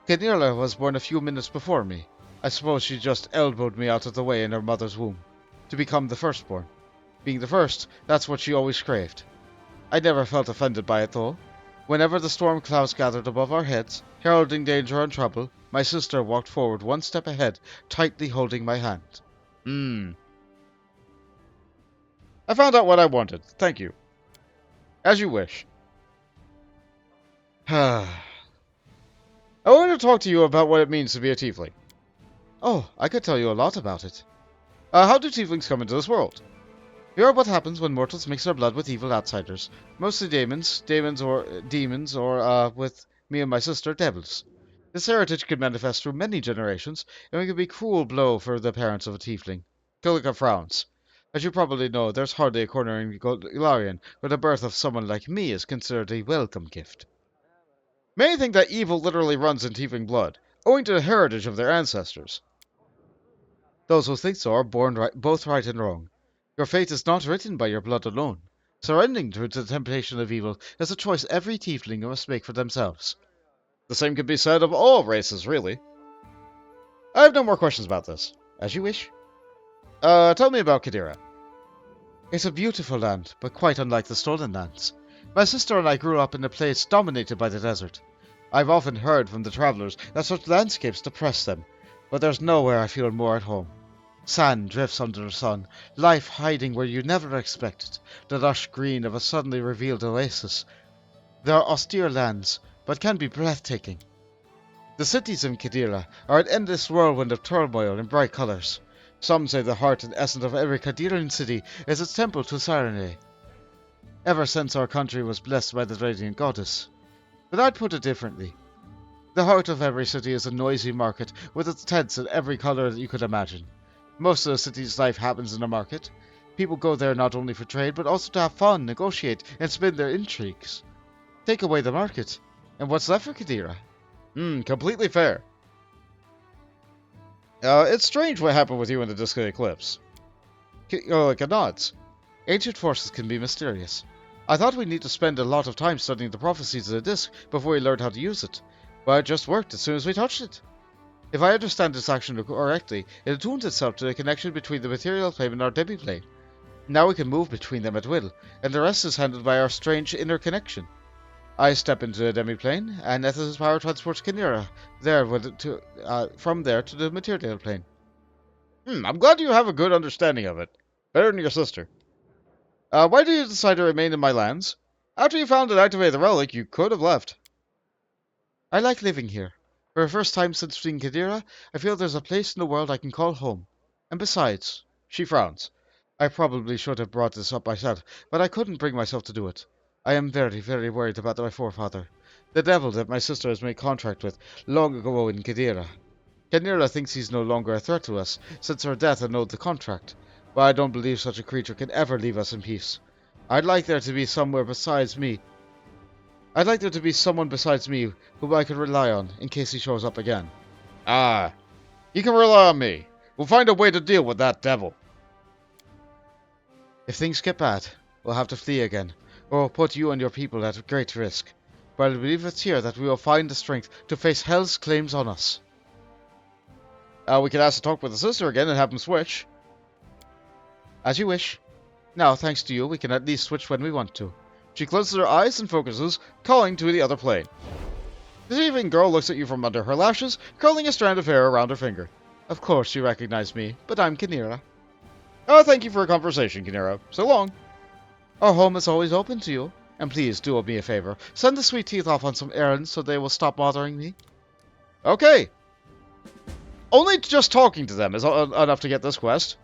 Kinira was born a few minutes before me. I suppose she just elbowed me out of the way in her mother's womb, to become the firstborn. Being the first, that's what she always craved. I never felt offended by it though. Whenever the storm clouds gathered above our heads, heralding danger and trouble, my sister walked forward one step ahead, tightly holding my hand. I found out what I wanted. Thank you. As you wish. I wanted to talk to you about what it means to be a tiefling. Oh, I could tell you a lot about it. How do tieflings come into this world? Here are what happens when mortals mix their blood with evil outsiders. Mostly demons, or with me and my sister, devils. This heritage could manifest through many generations, and it could be a cruel blow for the parents of a tiefling. Kilika frowns. As you probably know, there's hardly a corner in Golarion where the birth of someone like me is considered a welcome gift. Many think that evil literally runs in tiefling blood, owing to the heritage of their ancestors. Those who think so are born both right and wrong. Your fate is not written by your blood alone. Surrendering to the temptation of evil is a choice every tiefling must make for themselves. The same can be said of all races, really. I have no more questions about this. As you wish. Tell me about Kadira. It's a beautiful land, but quite unlike the Stolen Lands. My sister and I grew up in a place dominated by the desert. I've often heard from the travelers that such landscapes depress them, but there's nowhere I feel more at home. Sand drifts under the sun, life hiding where you never expect it, the lush green of a suddenly revealed oasis. There are austere lands, but can be breathtaking. The cities in Kadira are an endless whirlwind of turmoil and bright colours. Some say the heart and essence of every Kadiran city is its temple to Sarene, ever since our country was blessed by the Radiant Goddess. But I'd put it differently. The heart of every city is a noisy market with its tents in every colour that you could imagine. Most of the city's life happens in a market. People go there not only for trade, but also to have fun, negotiate, and spin their intrigues. Take away the market, and what's left for Kadira? Completely fair. It's strange what happened with you in the Disc Eclipse. Like a nods. Ancient forces can be mysterious. I thought we'd need to spend a lot of time studying the prophecies of the disc before we learned how to use it, but it just worked as soon as we touched it. If I understand this action correctly, it attunes itself to the connection between the material plane and our demi-plane. Now we can move between them at will, and the rest is handled by our strange inner connection. I step into the demi-plane, and Nethys' power transports Kinira from there to the material plane. I'm glad you have a good understanding of it. Better than your sister. Why did you decide to remain in my lands? After you found and activated the relic, you could have left. I like living here. For the first time since seeing Kadira, I feel there's a place in the world I can call home. And besides, she frowns. I probably should have brought this up myself, but I couldn't bring myself to do it. I am very, very worried about my forefather. The devil that my sister has made contract with long ago in Kadira. Kanira thinks he's no longer a threat to us, since her death annulled the contract, but I don't believe such a creature can ever leave us in peace. I'd like there to be someone besides me whom I could rely on in case he shows up again. Ah, you can rely on me. We'll find a way to deal with that devil. If things get bad, we'll have to flee again, or we'll put you and your people at great risk. But I believe it's here that we will find the strength to face hell's claims on us. We could ask to talk with the sister again and have them switch. As you wish. Now, thanks to you, we can at least switch when we want to. She closes her eyes and focuses, calling to the other plane. The evening girl looks at you from under her lashes, curling a strand of hair around her finger. Of course you recognize me, but I'm Kinira. Oh, thank you for a conversation, Kinira. So long. Our home is always open to you. And please do me a favor. Send the sweet teeth off on some errands so they will stop bothering me. Okay. Only just talking to them is enough to get this quest.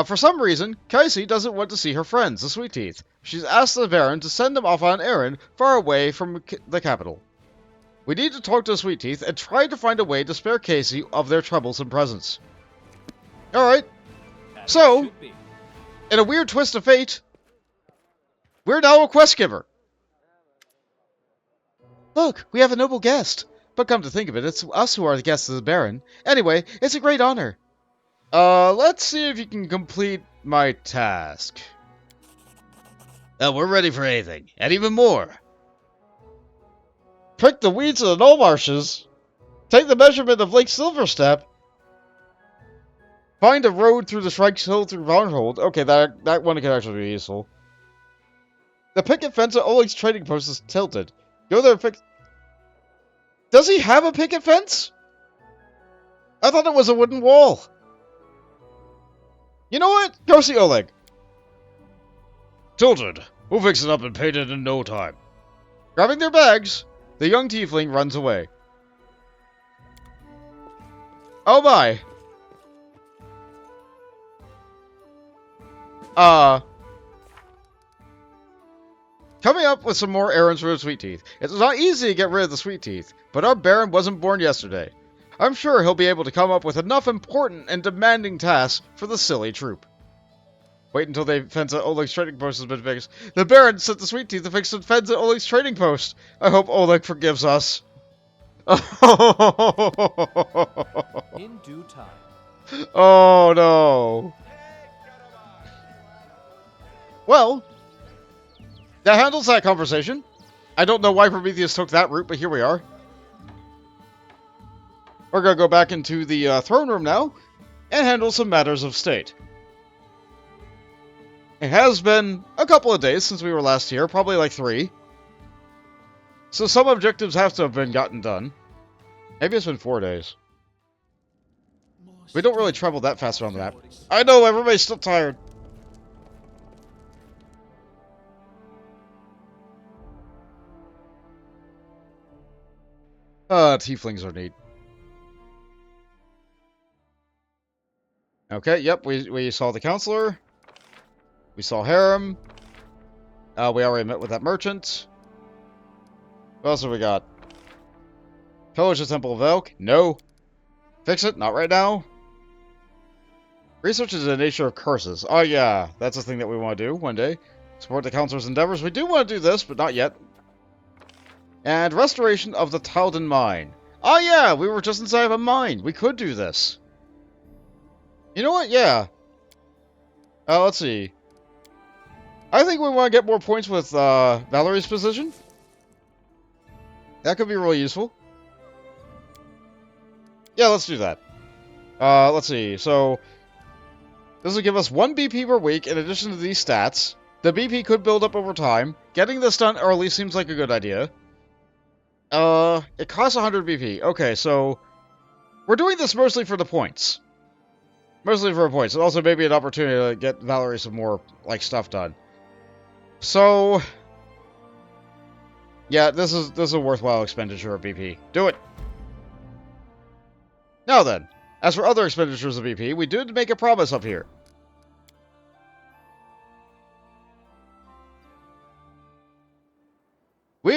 For some reason, Casey doesn't want to see her friends, the Sweet Teeth. She's asked the Baron to send them off on an errand far away from the capital. We need to talk to the Sweet Teeth and try to find a way to spare Casey of their troublesome presence. Alright. So, in a weird twist of fate, we're now a quest giver. Look, we have a noble guest. But come to think of it, it's us who are the guests of the Baron. Anyway, it's a great honor. Let's see if you can complete my task. We're ready for anything, and even more. Prick the weeds of the knoll marshes. Take the measurement of Lake Silverstep. Find a road through the Shrike's Hill through Varnhold. Okay, that one can actually be useful. The picket fence at Oleg's trading post is tilted. Go there and fix... Does he have a picket fence? I thought it was a wooden wall. You know what? Go see Oleg. Tilted. We'll fix it up and paint it in no time. Grabbing their bags, the young tiefling runs away. Oh my. Coming up with some more errands for the Sweet Teeth. It's not easy to get rid of the Sweet Teeth, but our Baron wasn't born yesterday. I'm sure he'll be able to come up with enough important and demanding tasks for the silly troop. Wait until they fence at Oleg's trading post has been fixed. The Baron sent the Sweet Teeth to fix the fence at Oleg's trading post. I hope Oleg forgives us. In due time. Oh no. Well, that handles that conversation. I don't know why Prometheus took that route, but here we are. We're going to go back into the throne room now and handle some matters of state. It has been a couple of days since we were last here, probably like 3. So some objectives have to have been gotten done. Maybe it's been 4 days. We don't really travel that fast around the map. I know, everybody's still tired. Tieflings are neat. Okay, yep, we saw the counselor. We saw Harem. We already met with that merchant. What else have we got? Pillage the Temple of Elk? No. Fix it? Not right now. Research is the nature of curses. Oh yeah, that's a thing that we want to do one day. Support the counselor's endeavors. We do want to do this, but not yet. And restoration of the Talden Mine. Oh yeah, we were just inside of a mine. We could do this. You know what? Yeah. Let's see. I think we want to get more points with Valerie's position. That could be really useful. Yeah, let's do that. Let's see. So, this will give us 1 BP per week in addition to these stats. The BP could build up over time. Getting this done early seems like a good idea. It costs 100 BP. Okay, so we're doing this mostly for the points. Mostly for points. And also maybe an opportunity to get Valerie some more, like, stuff done. So, yeah, this is a worthwhile expenditure of BP. Do it! Now then, as for other expenditures of BP, we did make a promise up here.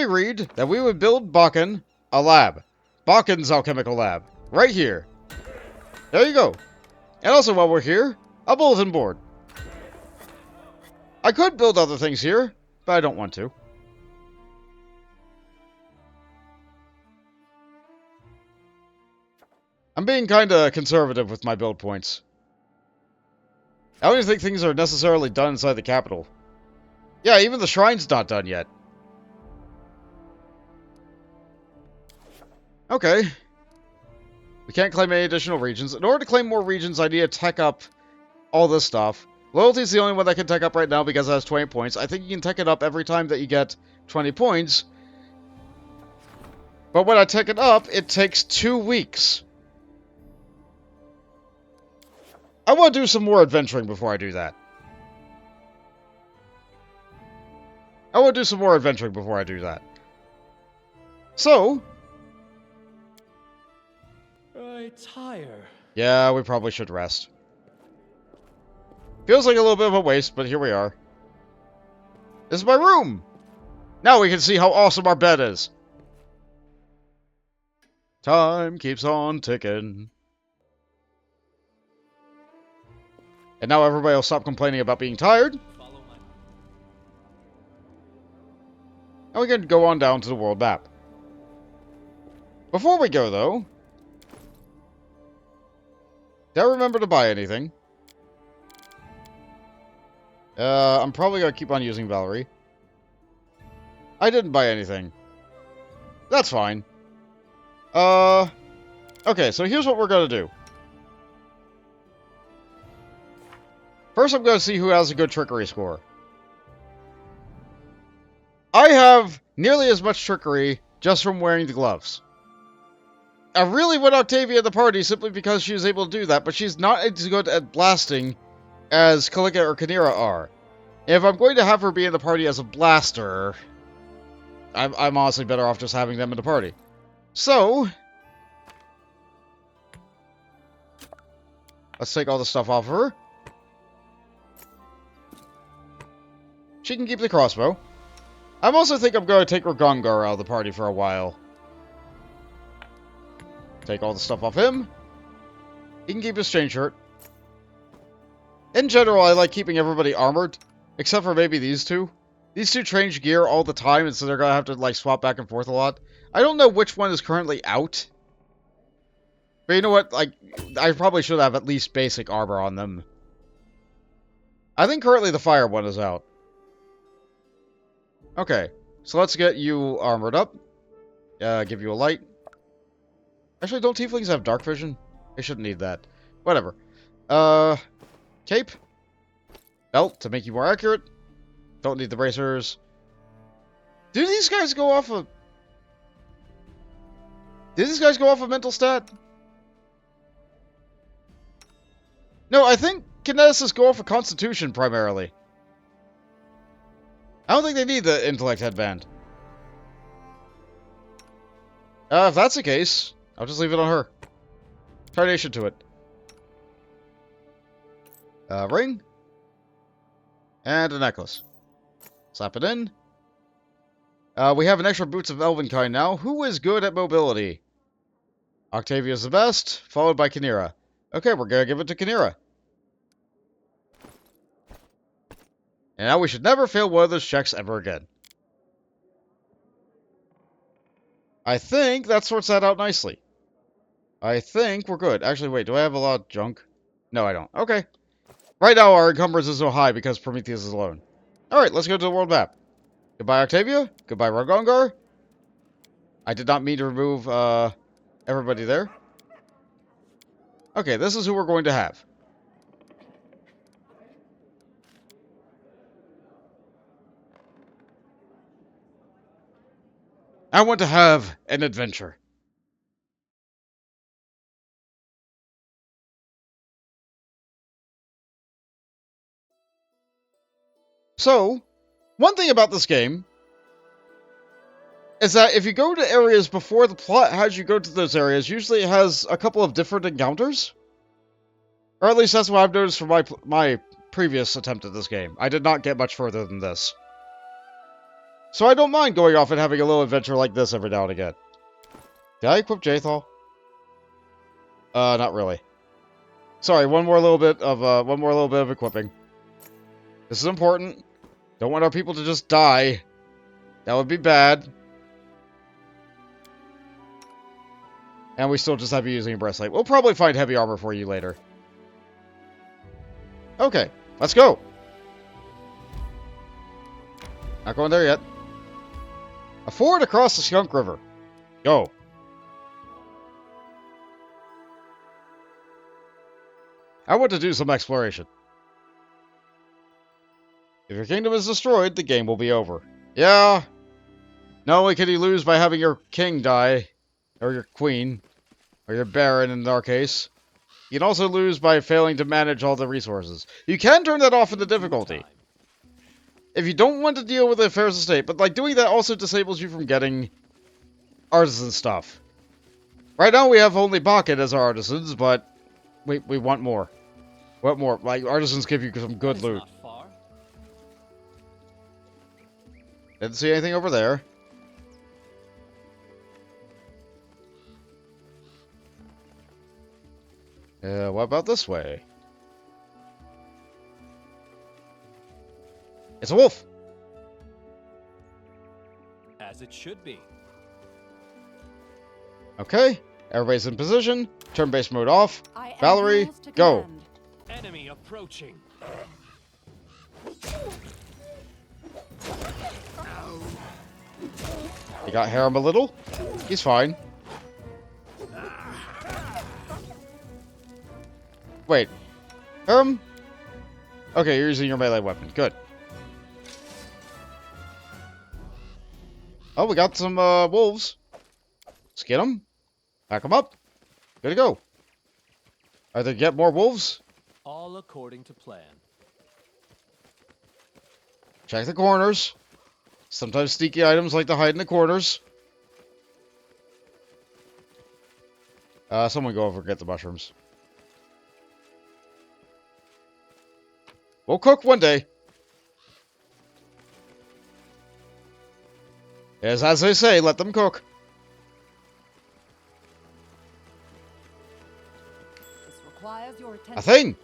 agreed that we would build Bokken a lab. Bokken's alchemical lab. Right here. There you go. And also while we're here, a bulletin board. I could build other things here, but I don't want to. I'm being kinda conservative with my build points. I don't even think things are necessarily done inside the capital. Yeah, even the shrine's not done yet. Okay. We can't claim any additional regions. In order to claim more regions, I need to tech up all this stuff. Loyalty's the only one that can tech up right now because it has 20 points. I think you can tech it up every time that you get 20 points. But when I tech it up, it takes 2 weeks. I want to do some more adventuring before I do that. So... I tire. yeah, we probably should rest. Feels like a little bit of a waste, but here we are. This is my room! Now we can see how awesome our bed is. Time keeps on ticking. And now everybody will stop complaining about being tired. And we can go on down to the world map. Before we go, though... did I remember to buy anything? I'm probably gonna keep on using Valerie. I didn't buy anything. That's fine. Okay, so here's what we're gonna do. First, I'm gonna see who has a good trickery score. I have nearly as much trickery just from wearing the gloves. I really want Octavia in the party simply because she was able to do that, but she's not as good at blasting as Kalika or Kanira are. If I'm going to have her be in the party as a blaster, I'm honestly better off just having them in the party. So, let's take all the stuff off of her. She can keep the crossbow. I also think I'm going to take Ragongar out of the party for a while. Take all the stuff off him. He can keep his chain shirt. In general, I like keeping everybody armored. Except for maybe these two. These two change gear all the time, and so they're going to have to like swap back and forth a lot. I don't know which one is currently out. But you know what? Like, I probably should have at least basic armor on them. I think currently the fire one is out. Okay. So let's get you armored up. Give you a light. Actually, don't tieflings have dark vision? They shouldn't need that. Whatever. Cape. Belt to make you more accurate. Don't need the bracers. Do these guys go off of... did these guys go off of mental stat? No, I think kineticists go off of constitution primarily. I don't think they need the intellect headband. If that's the case, I'll just leave it on her. Tarnation to it. Ring. And a necklace. Slap it in. We have an extra boots of Elvenkind now. Who is good at mobility? Octavia's the best, followed by Kanira. Okay, we're gonna give it to Kanira. And now we should never fail one of those checks ever again. I think that sorts that out nicely. I think we're good. Actually, wait, do I have a lot of junk? No, I don't. Okay. Right now, our encumbrance is so high because Prometheus is alone. Alright, let's go to the world map. Goodbye, Octavia. Goodbye, Ragongar. I did not mean to remove, everybody there. Okay, this is who we're going to have. I want to have an adventure. So, one thing about this game is that if you go to areas before the plot has you go to those areas, usually it has a couple of different encounters. Or at least that's what I've noticed from my previous attempt at this game. I did not get much further than this. So I don't mind going off and having a little adventure like this every now and again. Did I equip Jathal? Not really. Sorry, one more little bit of equipping. This is important. Don't want our people to just die. That would be bad. And we still just have you using a breastplate. We'll probably find heavy armor for you later. Okay, let's go. Not going there yet. A ford across the Skunk River. Go. I want to do some exploration. If your kingdom is destroyed, the game will be over. Yeah. Not only can you lose by having your king die, or your queen, or your baron in our case, you can also lose by failing to manage all the resources. You can turn that off in the difficulty. If you don't want to deal with the affairs of state, but like doing that also disables you from getting artisan stuff. Right now we have only Bokken as our artisans, but we want more. What more? Like, artisans give you some good loot. Didn't see anything over there. What about this way? It's a wolf! As it should be. Okay, everybody's in position. Turn-based mode off. Valerie, go! Enemy approaching. You got Harem a little? He's fine. Wait. Harem? Okay, you're using your melee weapon. Good. Oh, we got some wolves. Skin them. Pack them up. Good to go. Are there get more wolves? All according to plan. Check the corners. Sometimes sneaky items like to hide in the corners. Someone go over and get the mushrooms. We'll cook one day. Yes, as they say, let them cook. This requires your attention. A thing.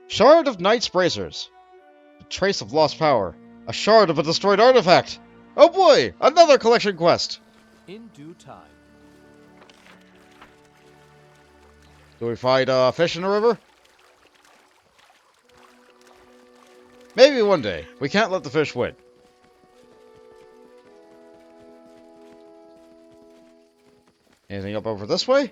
Shard of Knight's Bracers. A trace of lost power. A shard of a destroyed artifact. Oh boy, another collection quest. In due time. Do we find fish in the river? Maybe one day. We can't let the fish win. Anything up over this way?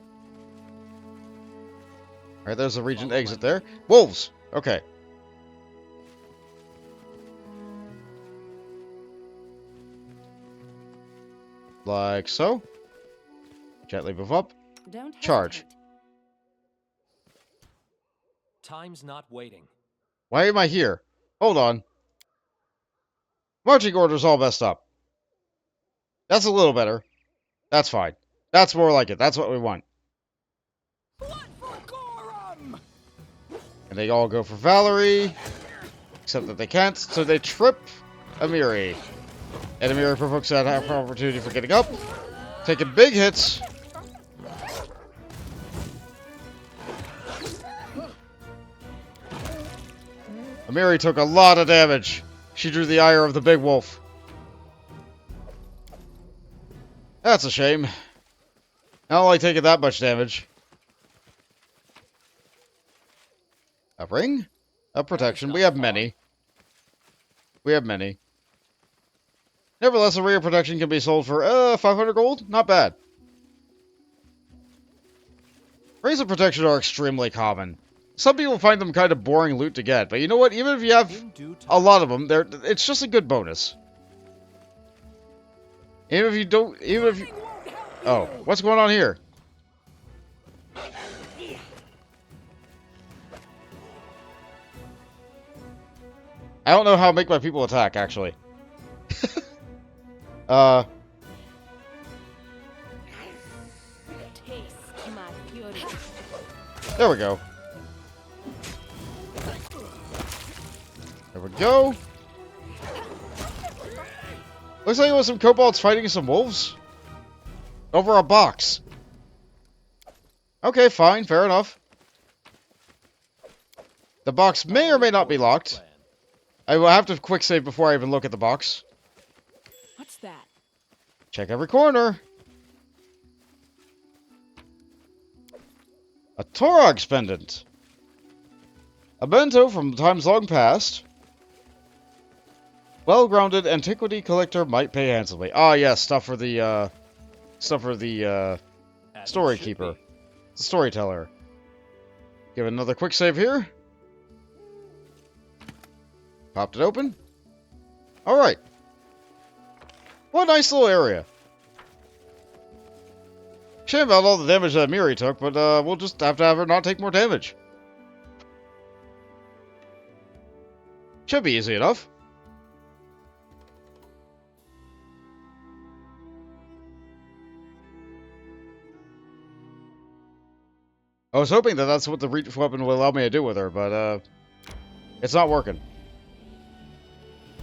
Alright, there's a regent exit there. Wolves! Okay. Like so. Gently move up. Don't Charge. hesitate. Time's not waiting. Why am I here? Hold on. Marching order's all messed up. That's a little better. That's fine. That's more like it. That's what we want. And they all go for Valerie. Except that they can't, so they trip Amiri. And Amiri provokes that opportunity for getting up. Taking big hits. Amiri took a lot of damage. She drew the ire of the big wolf. That's a shame. I don't like taking that much damage. A ring? A protection. We have many. We have many. Nevertheless, a ring of protection can be sold for 500 gold? Not bad. Rings of protection are extremely common. Some people find them kind of boring loot to get, but you know what? Even if you have a lot of them, it's just a good bonus. Even if you don't, even if you... Oh, what's going on here? I don't know how to make my people attack, actually. Taste my fury. There we go. we go. Looks like it was some kobolds fighting some wolves. Over a box. Okay, fine, fair enough. The box may or may not be locked. I will have to quick save before I even look at the box. What's that? Check every corner. A Torog's pendant. A memento from times long past. Well-grounded antiquity collector might pay handsomely. Ah, yes, stuff for the story keeper. The storyteller. Give it another quick save here. Popped it open. Alright. What a nice little area. Shame about all the damage that Miri took, but we'll just have to have her not take more damage. Should be easy enough. I was hoping that that's what the reach weapon will allow me to do with her, but it's not working.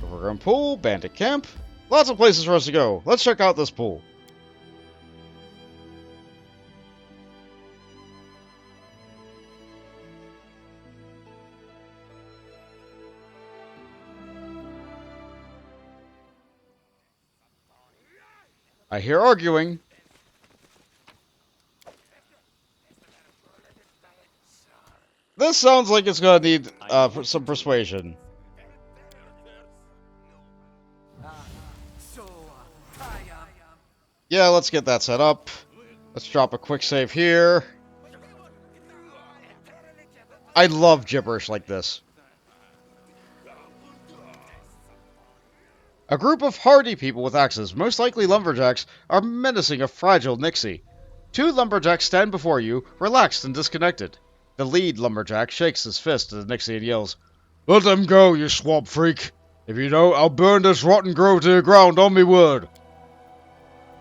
Overgrown pool, bandit camp. Lots of places for us to go. Let's check out this pool. I hear arguing. This sounds like it's gonna need some persuasion. Yeah, let's get that set up. Let's drop a quick save here. I love gibberish like this. A group of hardy people with axes, most likely lumberjacks, are menacing a fragile Nixie. Two lumberjacks stand before you, relaxed and disconnected. The lead lumberjack shakes his fist at the Nixie and yells, "Let them go, you swamp freak! If you don't, I'll burn this rotten grove to the ground, on me word!"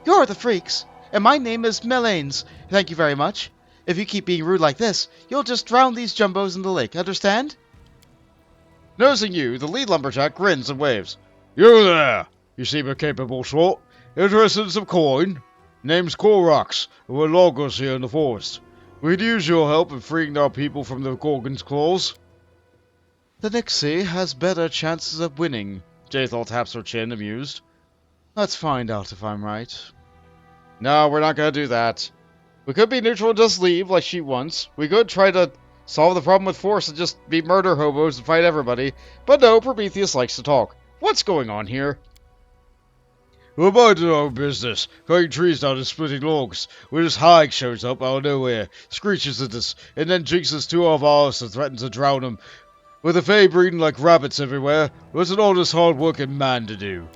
"You're the freaks, and my name is Melanes. Thank you very much. If you keep being rude like this, you'll just drown these jumbos in the lake, understand?" Noticing you, the lead lumberjack grins and waves. "You there! You seem a capable sort. Interested in some coin? Name's Korax, and we're loggers here in the forest. We could use your help in freeing our people from the Gorgon's claws." "The Nixie has better chances of winning," Jaethal taps her chin, amused. "Let's find out if I'm right." No, we're not gonna do that. We could be neutral and just leave, like she wants. We could try to solve the problem with force and just be murder hobos and fight everybody. But no, Prometheus likes to talk. What's going on here? "We're minding our own business, cutting trees down and splitting logs, when this hag shows up out of nowhere, screeches at us, and then jinxes two of ours and threatens to drown them. With the Fae breeding like rabbits everywhere, what's an honest, hard-working man to do?"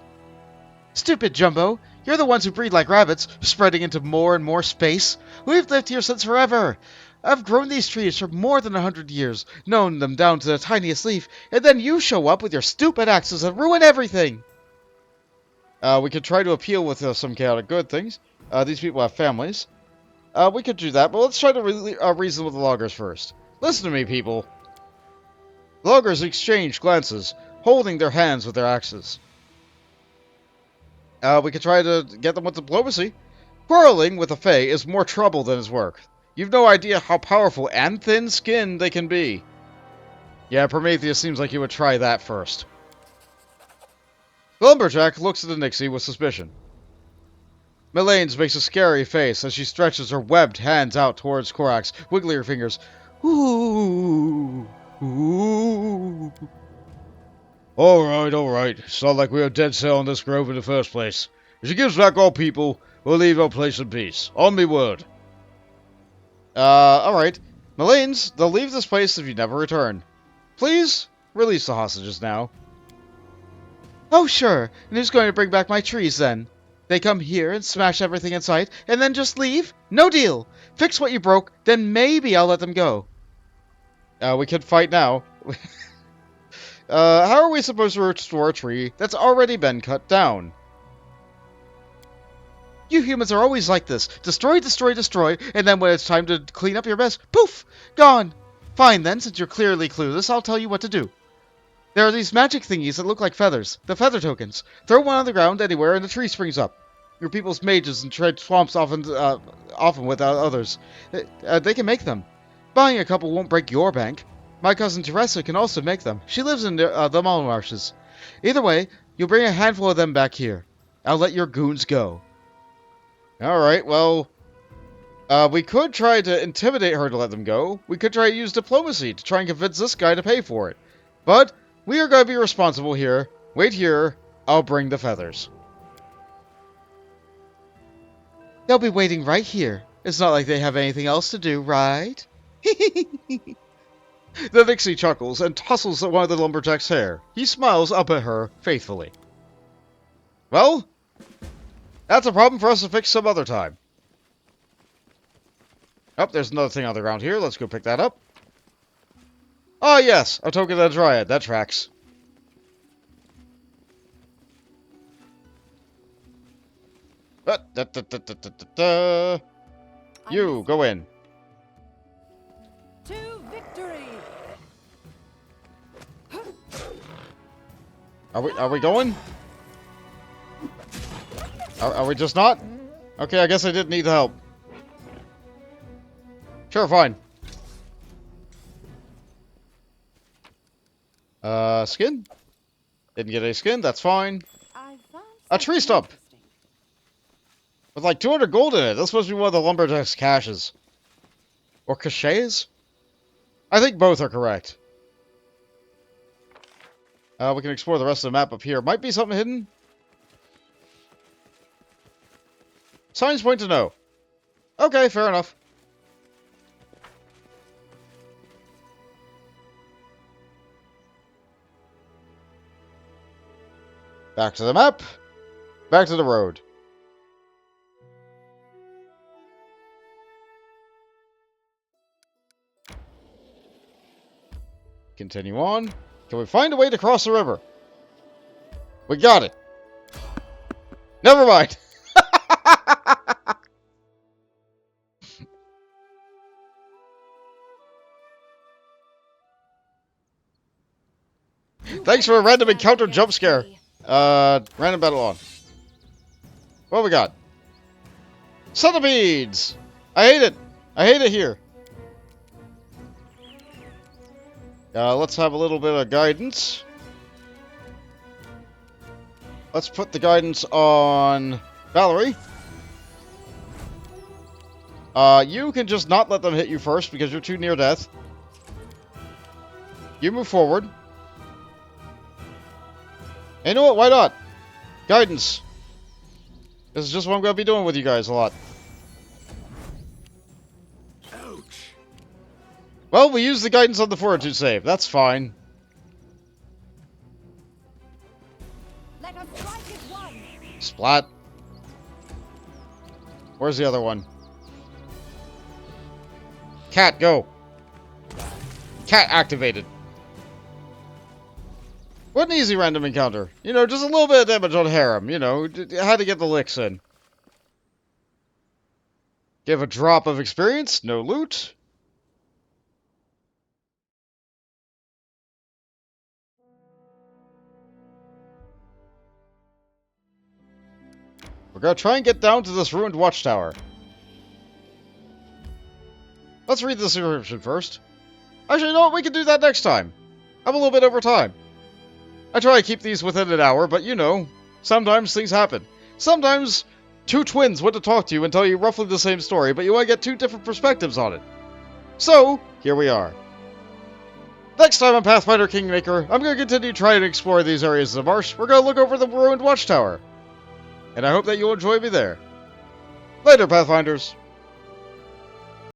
"Stupid Jumbo! You're the ones who breed like rabbits, spreading into more and more space. We've lived here since forever. I've grown these trees for more than 100 years, known them down to the tiniest leaf, and then you show up with your stupid axes and ruin everything!" We could try to appeal with some chaotic good things. These people have families. We could do that, but let's try to reason with the loggers first. Listen to me, people. Loggers exchange glances, holding their hands with their axes. We could try to get them with diplomacy. Quarreling with the Fae is more trouble than is work. You've no idea how powerful and thin-skinned they can be. Yeah, Prometheus seems like he would try that first. The lumberjack looks at the Nixie with suspicion. Melanes makes a scary face as she stretches her webbed hands out towards Korax, wiggling her fingers. "Ooh, ooh." Alright. It's not like we were dead set on this grove in the first place. If she gives back our people, we'll leave our place in peace. On me word. Alright. Melanes, they'll leave this place if you never return. Please, release the hostages now. "Oh, sure. And who's going to bring back my trees, then? They come here and smash everything in sight, and then just leave? No deal! Fix what you broke, then maybe I'll let them go." We could fight now. How are we supposed to restore a tree that's already been cut down? "You humans are always like this. Destroy, and then when it's time to clean up your mess, poof! Gone! Fine then, since you're clearly clueless, I'll tell you what to do." There are these magic thingies that look like feathers. The feather tokens. Throw one on the ground anywhere and the tree springs up. Your people's mages and trade swamps often with others. They can make them. Buying a couple won't break your bank. My cousin Teresa can also make them. She lives in the Mall Marshes. Either way, you'll bring a handful of them back here. I'll let your goons go. Alright, well... we could try to intimidate her to let them go. We could try to use diplomacy to try and convince this guy to pay for it. But we are going to be responsible here. Wait here. I'll bring the feathers. They'll be waiting right here. It's not like they have anything else to do, right? The Vixie chuckles and tussles at one of the lumberjack's hair. He smiles up at her faithfully. Well, that's a problem for us to fix some other time. Oh, there's another thing on the ground here. Let's go pick that up. Ah, yes, a token of the Dryad. That tracks. You, go in. To victory! Are we going? Are we just not? Okay, I guess I didn't need the help. Sure, fine. Skin? Didn't get any skin, that's fine. I found A tree stump! With like 200 gold in it. That's supposed to be one of the lumberjack's caches. Or caches? I think both are correct. We can explore the rest of the map up here. Might be something hidden. Signs point to no. Okay, fair enough. Back to the map. Back to the road. Continue on. Can we find a way to cross the river? We got it. Never mind. Thanks for a random encounter jump scare. Random battle on. What we got? Centipedes! I hate it. I hate it here. Let's have a little bit of guidance. Let's put the guidance on Valerie. You can just not let them hit you first because you're too near death. You move forward. And you know what? Why not? Guidance. This is just what I'm going to be doing with you guys a lot. Ouch. Well, we use the guidance on the fortitude save. That's fine. Let us strike at one. Splat. Where's the other one? Cat, go. Cat activated. What an easy random encounter. You know, just a little bit of damage on Harem. You know, had to get the licks in. Give a drop of experience. No loot. We're gonna try and get down to this ruined watchtower. Let's read the description first. Actually, you know what? We can do that next time. I'm a little bit over time. I try to keep these within an hour, but you know, sometimes things happen. Sometimes two twins want to talk to you and tell you roughly the same story, but you want to get two different perspectives on it. So, here we are. Next time on Pathfinder Kingmaker, I'm going to continue trying to explore these areas of the marsh. We're going to look over the ruined watchtower. And I hope that you'll enjoy me there. Later, Pathfinders.